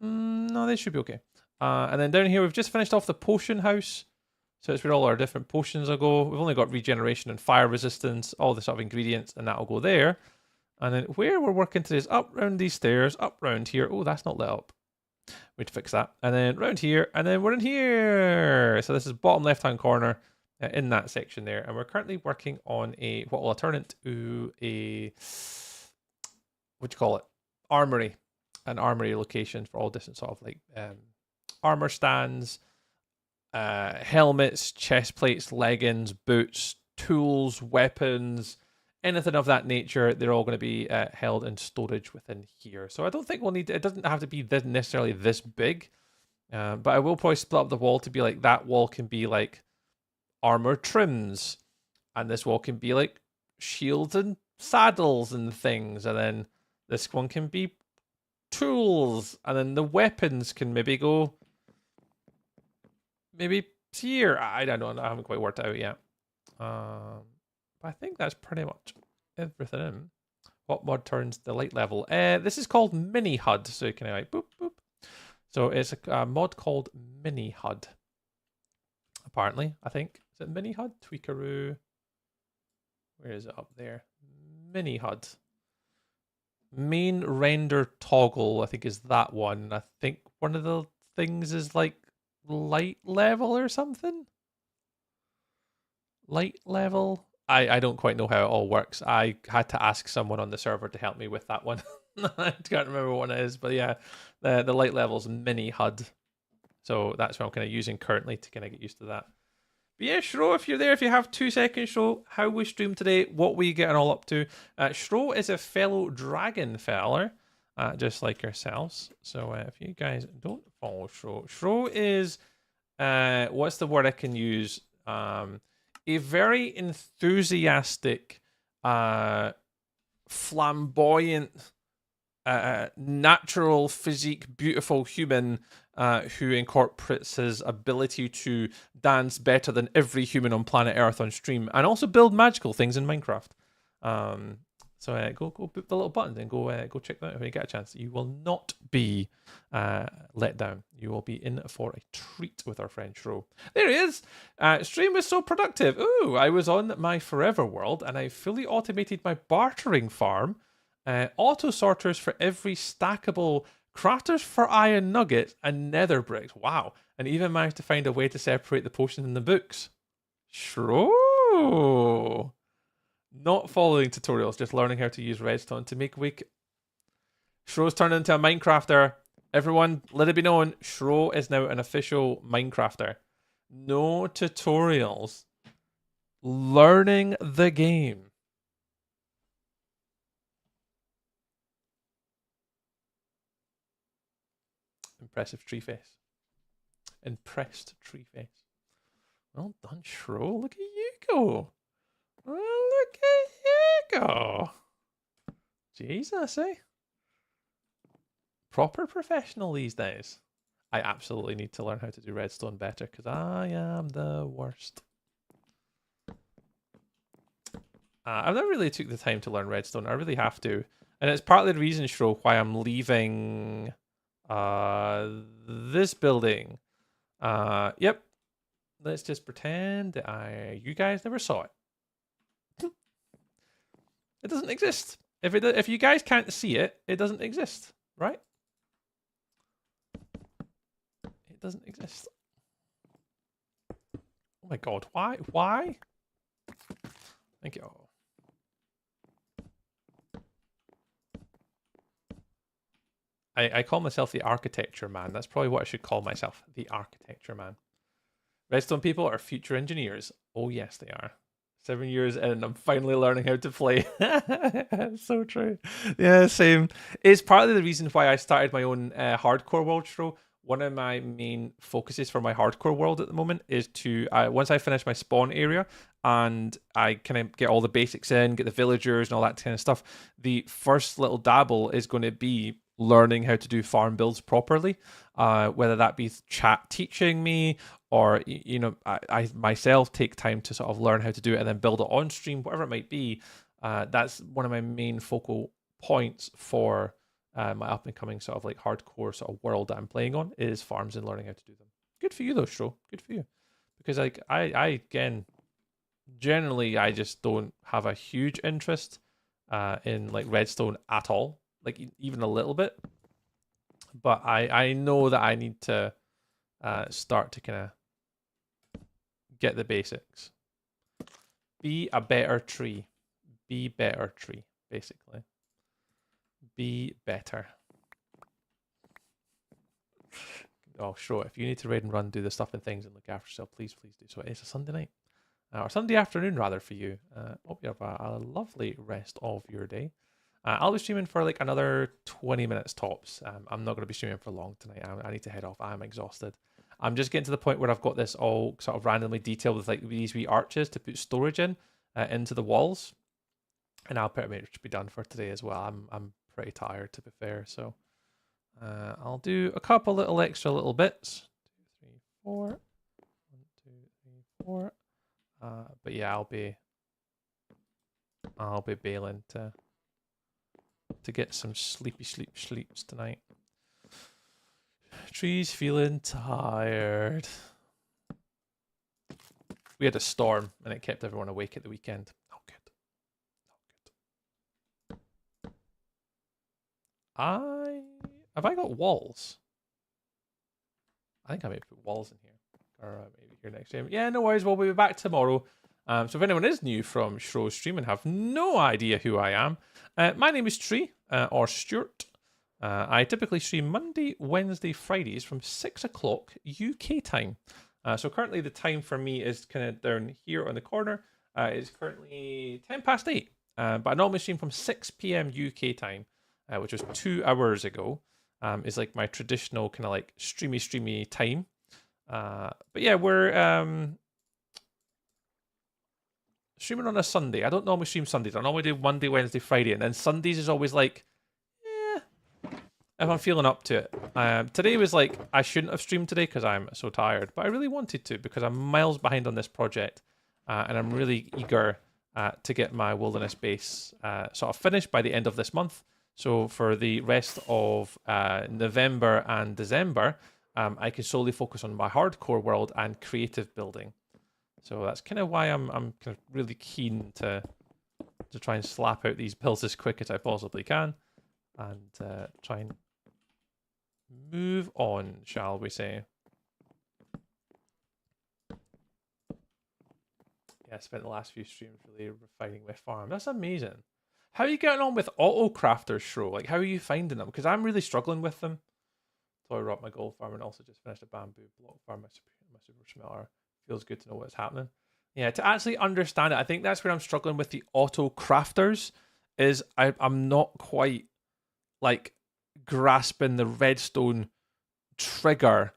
No, they should be okay. And then down here, we've just finished off the potion house. So it's where all our different potions will go. We've only got regeneration and fire resistance, all the sort of ingredients, and that will go there. And then where we're working today is up round these stairs, up round here. Oh, that's not lit up. We'd fix that. And then round here, and then we're in here. So this is bottom left-hand corner in that section there. And we're currently working on what will turn into what do you call it? Armory. An armory location for all different sort of like armor stands, helmets, chest plates, leggings, boots, tools, weapons, anything of that nature. They're all going to be held in storage within here. So I don't think we'll need it doesn't have to be necessarily this big, but I will probably split up the wall to be like that wall can be like armor trims, and this wall can be like shields and saddles and things, and then this one can be tools, and then the weapons can maybe go here. I don't know. I haven't quite worked it out yet. I think that's pretty much everything in. What mod turns the light level? This is called Mini HUD. So you can like boop boop. So it's a mod called Mini HUD. Apparently, I think is it Mini HUD? Tweakaroo. Where is it up there? Mini HUD. Main render toggle. I think is that one. I think one of the things is like light level or something. Light level. I don't quite know how it all works. I had to ask someone on the server to help me with that one. I can't remember what it is, but yeah, the light level's mini HUD. So that's what I'm kind of using currently to kind of get used to that. But yeah, Shro, if you're there, if you have 2 seconds, Shro, how we stream today, what we getting all up to. Shro is a fellow dragon feller, just like yourselves. So if you guys don't follow Shro, Shro is, what's the word I can use? A very enthusiastic, flamboyant, natural physique, beautiful human who incorporates his ability to dance better than every human on planet Earth on stream, and also build magical things in Minecraft. So go boop the little button and go check that out when you get a chance. You will not be let down. You will be in for a treat with our friend Shro. There he is. Stream was so productive. Ooh, I was on my forever world and I fully automated my bartering farm. Auto sorters for every stackable, crafters for iron nuggets and nether bricks. Wow. And even managed to find a way to separate the potions in the books. Shro. Not following tutorials, just learning how to use redstone to make wake. Shro's turned into a Minecrafter. Everyone, let it be known, Shro is now an official Minecrafter. No tutorials. Learning the game. Impressive tree face. Impressed tree face. Well done, Shro. Look at you go. Well, look at you go. Jesus, eh? Proper professional these days. I absolutely need to learn how to do redstone better because I am the worst. I've never really took the time to learn redstone. I really have to. And it's partly the reason, Shro, why I'm leaving this building. Yep. Let's just pretend that you guys never saw it. It doesn't exist. If you guys can't see it, it doesn't exist, right? It doesn't exist. Oh my god, why? Why? Thank you. I call myself the architecture man. That's probably what I should call myself, the architecture man. Redstone people are future engineers. Oh yes, they are. 7 years in, and I'm finally learning how to play. So true. Yeah, same. It's partly the reason why I started my own hardcore world show. One of my main focuses for my hardcore world at the moment is to, once I finish my spawn area and I kind of get all the basics in, get the villagers and all that kind of stuff, the first little dabble is going to be learning how to do farm builds properly, whether that be chat teaching me or, you know, I myself take time to sort of learn how to do it and then build it on stream, whatever it might be. That's one of my main focal points for my up and coming sort of like hardcore sort of world that I'm playing on is farms and learning how to do them. Good for you though, Stro. Good for you. Because like I again, generally I just don't have a huge interest in like redstone at all, like even a little bit. But I know that I need to start to kind of get the basics. Be a better tree. Be better tree, basically. Be better. Oh, sure. If you need to raid and run, do the stuff and things and look after yourself, please do so. It's a Sunday night. Or Sunday afternoon, rather, for you. Hope you have a lovely rest of your day. I'll be streaming for like another 20 minutes tops. I'm not going to be streaming for long tonight. I need to head off. I'm exhausted. I'm just getting to the point where I've got this all sort of randomly detailed with like these wee arches to put storage in into the walls. And I'll pretty much be done for today as well. I'm pretty tired, to be fair. So I'll do a couple little extra little bits. 2, 3, 4. 1, 2, 3, 4. But yeah, I'll be bailing to get some sleepy sleeps tonight. Tree's feeling tired. We had a storm and it kept everyone awake at the weekend. Oh, good. Have I got walls? I think I may put walls in here. Or maybe here next time. Yeah, no worries. We'll be back tomorrow. So if anyone is new from Shro's stream and have no idea who I am, my name is Tree, or Stuart. I typically stream Monday, Wednesday, Fridays from 6 o'clock UK time. So currently the time for me is kind of down here on the corner. It's currently 10 past 8. But I normally stream from 6 p.m. UK time, which was 2 hours ago. Is like my traditional kind of like streamy time. But yeah, we're streaming on a Sunday. I don't normally stream Sundays. I normally do Monday, Wednesday, Friday, and then Sundays is always like, if I'm feeling up to it. Today was like, I shouldn't have streamed today because I'm so tired, but I really wanted to because I'm miles behind on this project, and I'm really eager to get my wilderness base sort of finished by the end of this month. So for the rest of November and December, I can solely focus on my hardcore world and creative building. So that's kind of why I'm kind of really keen to try and slap out these builds as quick as I possibly can, and try and move on, shall we say. Yeah, I spent the last few streams really refining my farm. That's amazing. How are you getting on with auto crafters, Shro? Like, how are you finding them? Because I'm really struggling with them. So I wrote my gold farm and also just finished a bamboo block farm, my super smelter. Feels good to know what's happening. Yeah, to actually understand it, I think that's where I'm struggling with the auto crafters. Is I'm not quite like grasping the redstone trigger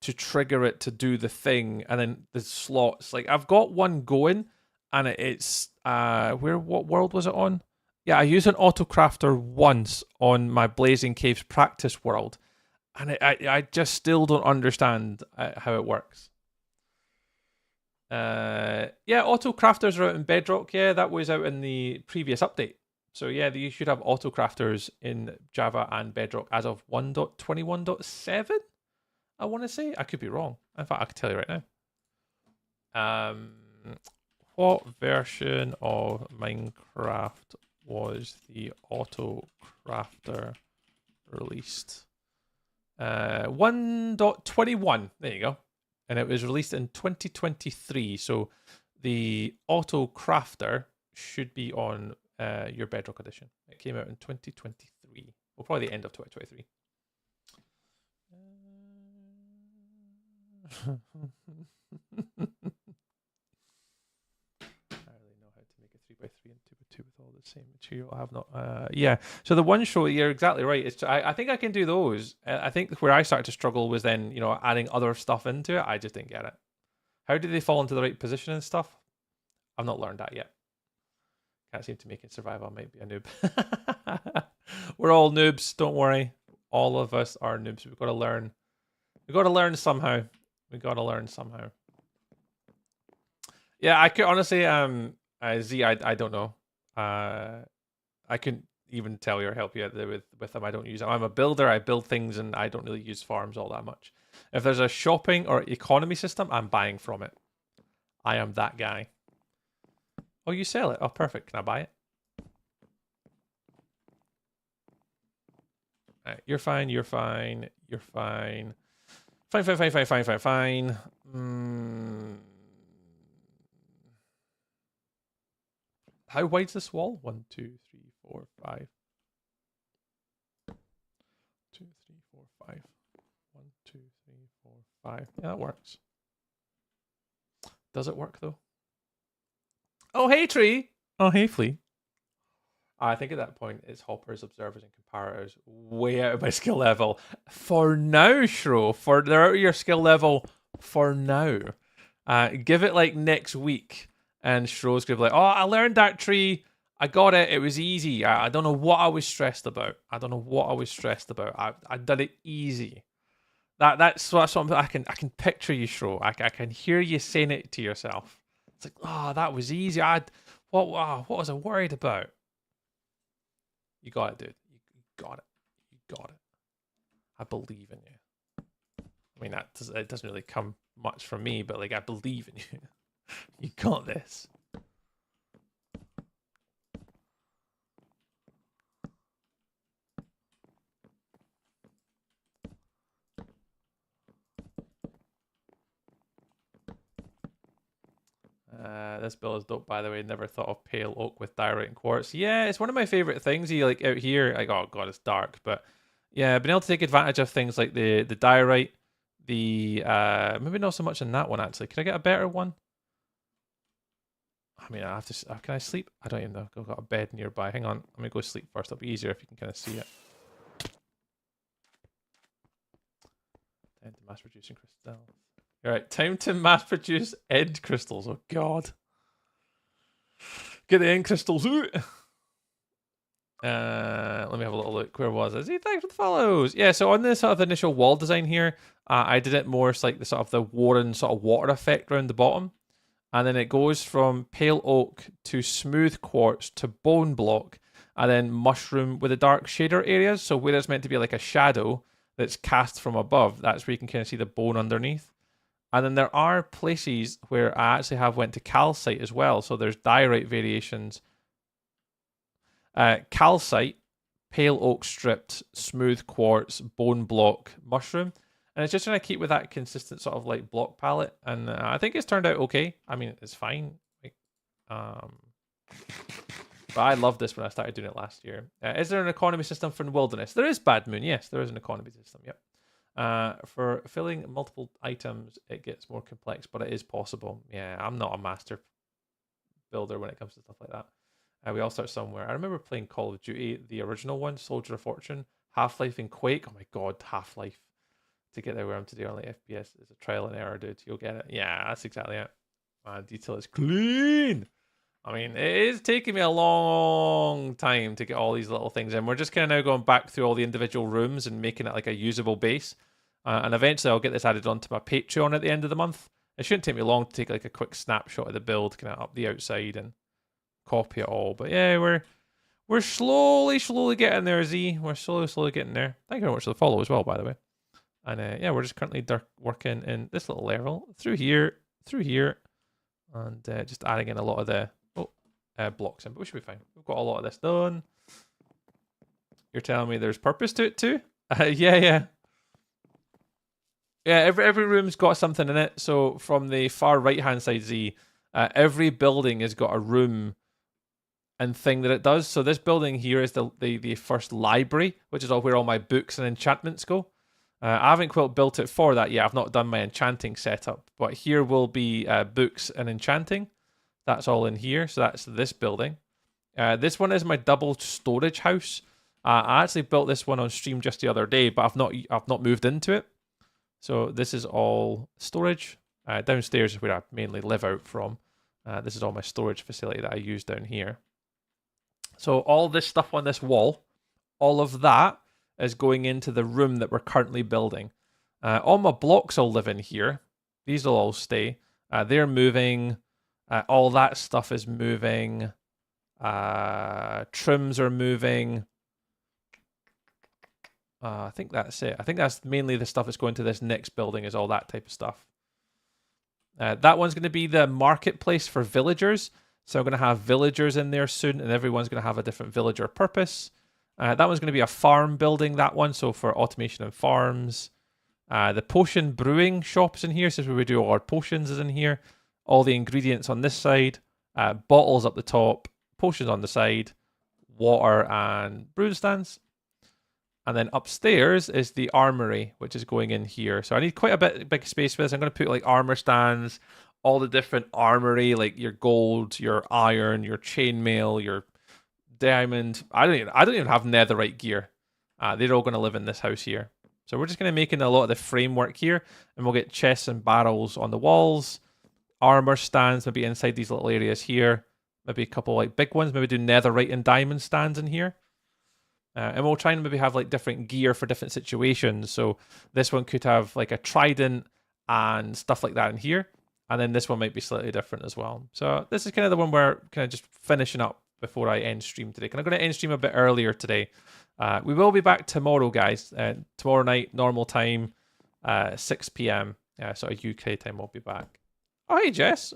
to trigger it to do the thing, and then the slots. Like I've got one going, and it's what world was it on? Yeah, I used an auto crafter once on my Blazing Caves practice world, and I just still don't understand how it works. Yeah, auto crafters are out in Bedrock. Yeah, that was out in the previous update. So yeah, you should have auto crafters in Java and Bedrock as of 1.21.7. I want to say. I could be wrong. In fact, I can tell you right now. What version of Minecraft was the auto crafter released? 1.21. There you go. And it was released in 2023. So the auto crafter should be on your Bedrock edition. It came out in 2023. Well, probably the end of 2023. I don't really know how to make a 3x3 and 2x2 with all the same material. I have not. Yeah. So the one show, you're exactly right. It's I think I can do those. I think where I started to struggle was then adding other stuff into it. I just didn't get it. How do they fall into the right position and stuff? I've not learned that yet. Can't seem to make it survive. I might be a noob. We're all noobs. Don't worry. All of us are noobs. We've got to learn. We've got to learn somehow. Yeah, I could honestly, Z, I don't know. I couldn't even tell you or help you out there with them. I don't use them. I'm a builder. I build things, and I don't really use farms all that much. If there's a shopping or economy system, I'm buying from it. I am that guy. Oh, you sell it? Oh, perfect. Can I buy it? All right, you're fine. You're fine. You're fine. Fine. How wide's this wall? 1, 2, 3, 4, 5. 2, 3, 4, 5. 1, 2, 3, 4, 5. Yeah, that works. Does it work though? Oh, hey, Tree. Oh, hey, Flea. I think at that point it's hoppers, observers, and comparators way out of my skill level. For now, Shro. They're out of your skill level for now. Give it like next week, and Shro's gonna be like, "Oh, I learned that tree. I got it. It was easy. I don't know what I was stressed about. I did it easy. That's something I can picture you, Shro. I can hear you saying it to yourself. It's like, oh, that was easy. What was I worried about? You got it, dude. You got it. I believe in you. I mean, it doesn't really come much from me, but like I believe in you. You got this. This bill is dope, by the way. Never thought of pale oak with diorite and quartz. Yeah, it's one of my favorite things. You like out here, like, oh god, it's dark, but yeah, being able to take advantage of things like the diorite, the maybe not so much in that one actually. Can I get a better one? I mean, I have to. Can I sleep? I don't even know. I've got a bed nearby. Hang on, I'm gonna go sleep first. It'll be easier if you can kind of see it. Time to mass producing crystals. All right, time to mass produce end crystals. Oh god, get the end crystals out. Let me have a little look. Where was it? Thanks for the follows. Yeah, so on this sort of initial wall design here, I did it more like the sort of the Warren sort of water effect around the bottom. And then it goes from pale oak to smooth quartz to bone block, and then mushroom with the dark shader areas. So where it's meant to be like a shadow that's cast from above, that's where you can kind of see the bone underneath. And then there are places where I actually have went to calcite as well. So there's diorite variations. Calcite, pale oak stripped, smooth quartz, bone block, mushroom. And it's just trying to keep with that consistent sort of like block palette. And I think it's turned out okay. I mean, it's fine. Like, but I loved this when I started doing it last year. Is there an economy system for the wilderness? There is, Bad Moon. Yes, there is an economy system. Yep. For filling multiple items, it gets more complex, but it is possible. Yeah, I'm not a master builder when it comes to stuff like that. We all start somewhere. I remember playing Call of Duty, the original one, Soldier of Fortune, Half-Life, and Quake. Oh my god, Half-Life. To get there where I'm today on like FPS is a trial and error, dude. You'll get it. Yeah, that's exactly it. Detail is clean. I mean, it is taking me a long time to get all these little things in. We're just kind of now going back through all the individual rooms and making it like a usable base. And eventually I'll get this added onto my Patreon at the end of the month. It shouldn't take me long to take like a quick snapshot of the build, kind of up the outside and copy it all. But yeah, we're slowly getting there, Z. We're slowly getting there. Thank you very much for the follow as well, by the way. And yeah, we're just currently working in this little level through here, and just adding in a lot of the blocks in. But we should be fine. We've got a lot of this done. You're telling me there's purpose to it too? Yeah. Every room's got something in it. So from the far right hand side, Z, every building has got a room and thing that it does. So this building here is the first library, which is where all my books and enchantments go. I haven't quite built it for that yet. I've not done my enchanting setup, but here will be books and enchanting. That's all in here. So that's this building. This one is my double storage house. I actually built this one on stream just the other day, but I've not moved into it. So this is all storage. Downstairs is where I mainly live out from. This is all my storage facility that I use down here. So all this stuff on this wall, all of that is going into the room that we're currently building. All my blocks will live in here. These will all stay. They're moving. All that stuff is moving. Trims are moving. I think that's it. I think that's mainly the stuff that's going to this next building is all that type of stuff. That one's going to be the marketplace for villagers. So I'm going to have villagers in there soon, and everyone's going to have a different villager purpose. That one's going to be a farm building, that one, so for automation and farms. The potion brewing shop's in here, so where we do all our potions is in here. All the ingredients on this side. Bottles up the top, potions on the side, water and brewing stands. And then upstairs is the armory, which is going in here. So I need quite a big space for this. I'm going to put like armor stands, all the different armory, like your gold, your iron, your chainmail, your diamond. I don't even have netherite gear. They're all going to live in this house here. So we're just going to make in a lot of the framework here, and we'll get chests and barrels on the walls, armor stands maybe inside these little areas here, maybe a couple like big ones, maybe do netherite and diamond stands in here. And we'll try and maybe have like different gear for different situations. So this one could have like a trident and stuff like that in here. And then this one might be slightly different as well. So this is kind of the one where kind of just finishing up before I end stream today. I'm going to end stream a bit earlier today. We will be back tomorrow, guys. Tomorrow night, normal time, 6 p.m. Sort of UK time, we'll be back. Oh, hey, Jess.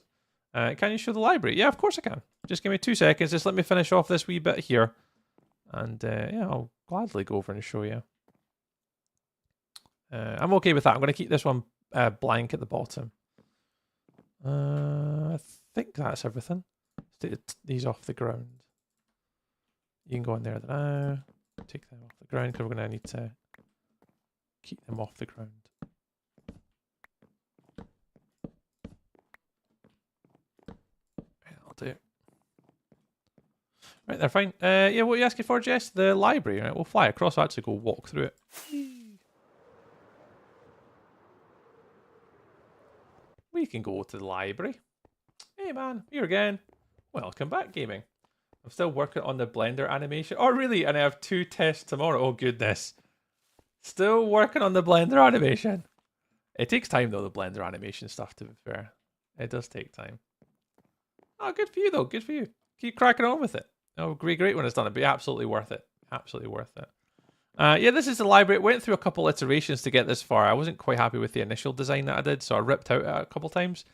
Can you show the library? Yeah, of course I can. Just give me 2 seconds. Just let me finish off this wee bit here. And yeah, I'll gladly go over and show you. I'm okay with that. I'm going to keep this one blank at the bottom. I think that's everything. Let's take these off the ground. You can go in there now. Take them off the ground because we're going to need to keep them off the ground. Right, I'll do it. Right, they're fine. Yeah, what are you asking for, Jess? The library, right? We'll fly across. I'll actually go walk through it. We can go to the library. Hey man, here again. Welcome back, gaming. I'm still working on the Blender animation. Oh, really? And I have 2 tests tomorrow. Oh, goodness. Still working on the Blender animation. It takes time, though, the Blender animation stuff, to be fair. It does take time. Oh, good for you, though. Good for you. Keep cracking on with it. Oh, great when it's done. It'd be absolutely worth it. Absolutely worth it. Yeah, this is the library. It went through a couple iterations to get this far. I wasn't quite happy with the initial design that I did, so I ripped out a couple times.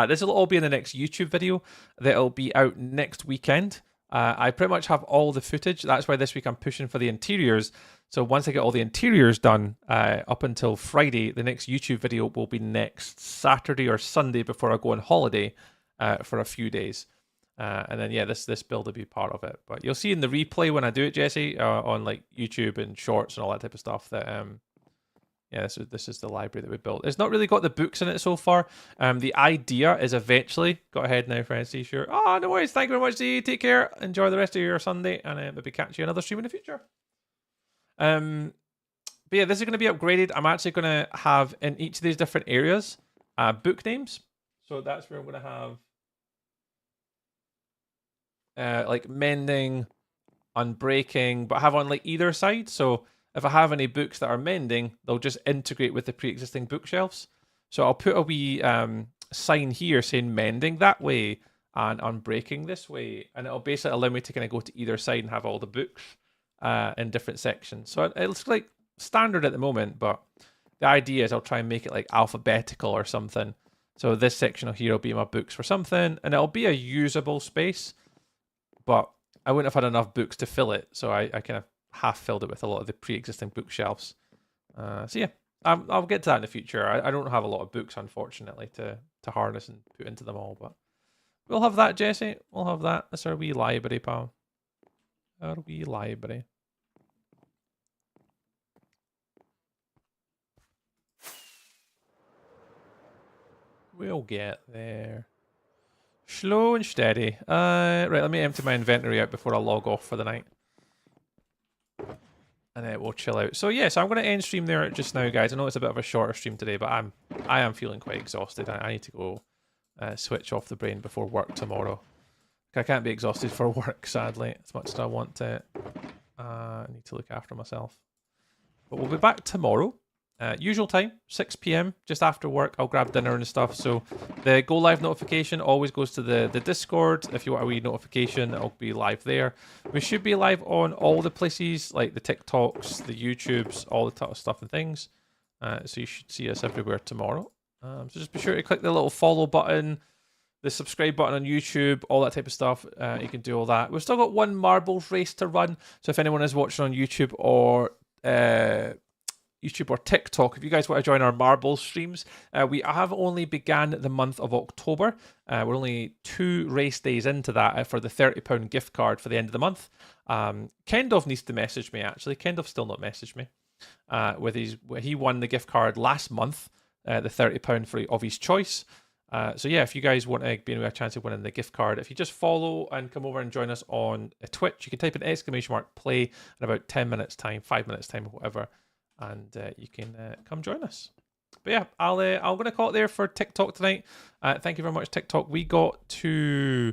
This will all be in the next YouTube video that'll be out next weekend. I pretty much have all the footage. That's why this week I'm pushing for the interiors. So once I get all the interiors done, up until Friday, the next YouTube video will be next Saturday or Sunday before I go on holiday for a few days. And then yeah, this build will be part of it. But you'll see in the replay when I do it, Jesse, on like YouTube and shorts and all that type of stuff, that yeah, this is the library that we built. It's not really got the books in it so far. The idea is eventually, go ahead now, Francie, sure. Oh, no worries. Thank you very much, Z. Take care. Enjoy the rest of your Sunday, and maybe catch you another stream in the future. But yeah, this is going to be upgraded. I'm actually going to have in each of these different areas book names. So that's where I'm going to have like mending, unbreaking, but have on like either side. So if I have any books that are mending, they'll just integrate with the pre-existing bookshelves. So I'll put a wee sign here saying mending that way and unbreaking this way. And it'll basically allow me to kind of go to either side and have all the books in different sections. So it looks like standard at the moment, but the idea is I'll try and make it like alphabetical or something. So this section here will be my books for something, and it'll be a usable space, but I wouldn't have had enough books to fill it. So I kind of half filled it with a lot of the pre-existing bookshelves. So yeah, I'll get to that in the future. I don't have a lot of books, unfortunately, to harness and put into them all, but we'll have that, Jesse. We'll have that. That's our wee library, pal. Our wee library. We'll get there. Slow and steady. Right, let me empty my inventory out before I log off for the night. And then we'll chill out. So yes, I'm going to end stream there just now, guys. I know it's a bit of a shorter stream today, but I am feeling quite exhausted. I need to go switch off the brain before work tomorrow. I can't be exhausted for work, sadly, as much as I want to. I need to look after myself. But we'll be back tomorrow. Usual time, 6 p.m, just after work. I'll grab dinner and stuff. So the go live notification always goes to the Discord. If you want a wee notification, it'll be live there. We should be live on all the places, like the TikToks, the YouTubes, all the type of stuff and things. So you should see us everywhere tomorrow. So just be sure to click the little follow button, the subscribe button on YouTube, all that type of stuff. You can do all that. We've still got one marbles race to run. So if anyone is watching on YouTube or TikTok, if you guys want to join our marbles streams, we have only began the month of October. We're only 2 race days into that for the £30 gift card for the end of the month. Kendov needs to message me, actually. Kendov's still not messaged me. He won the gift card last month, the £30 of his choice. So yeah, if you guys want to be in a chance of winning the gift card, if you just follow and come over and join us on Twitch, you can type in !play in about 10 minutes time, 5 minutes time, or whatever. And you can come join us. But yeah, I'm going to call it there for TikTok tonight. Thank you very much, TikTok. We got to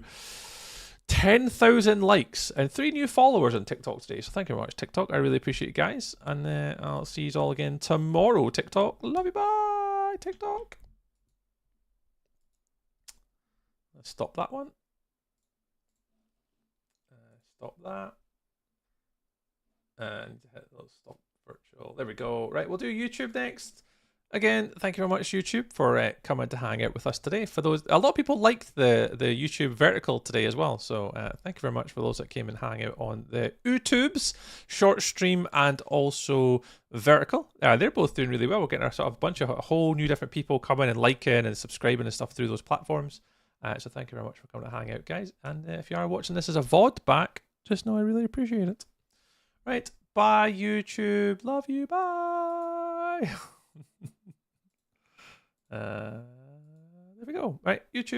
10,000 likes and 3 new followers on TikTok today. So thank you very much, TikTok. I really appreciate you guys. And I'll see you all again tomorrow, TikTok. Love you. Bye, TikTok. Let's stop that one. Stop that. And hit those stop. Virtual. There we go. Right, we'll do YouTube next. Again, thank you very much, YouTube, for coming to hang out with us today. For those, a lot of people liked the YouTube vertical today as well. So thank you very much for those that came and hang out on the YouTubes, short stream, and also vertical. They're both doing really well. We're getting a sort of bunch of a whole new different people coming and liking and subscribing and stuff through those platforms. So thank you very much for coming to hang out, guys. And if you are watching this as a VOD back, just know I really appreciate it. Right, bye YouTube. Love you. Bye. There we go. Right, YouTube.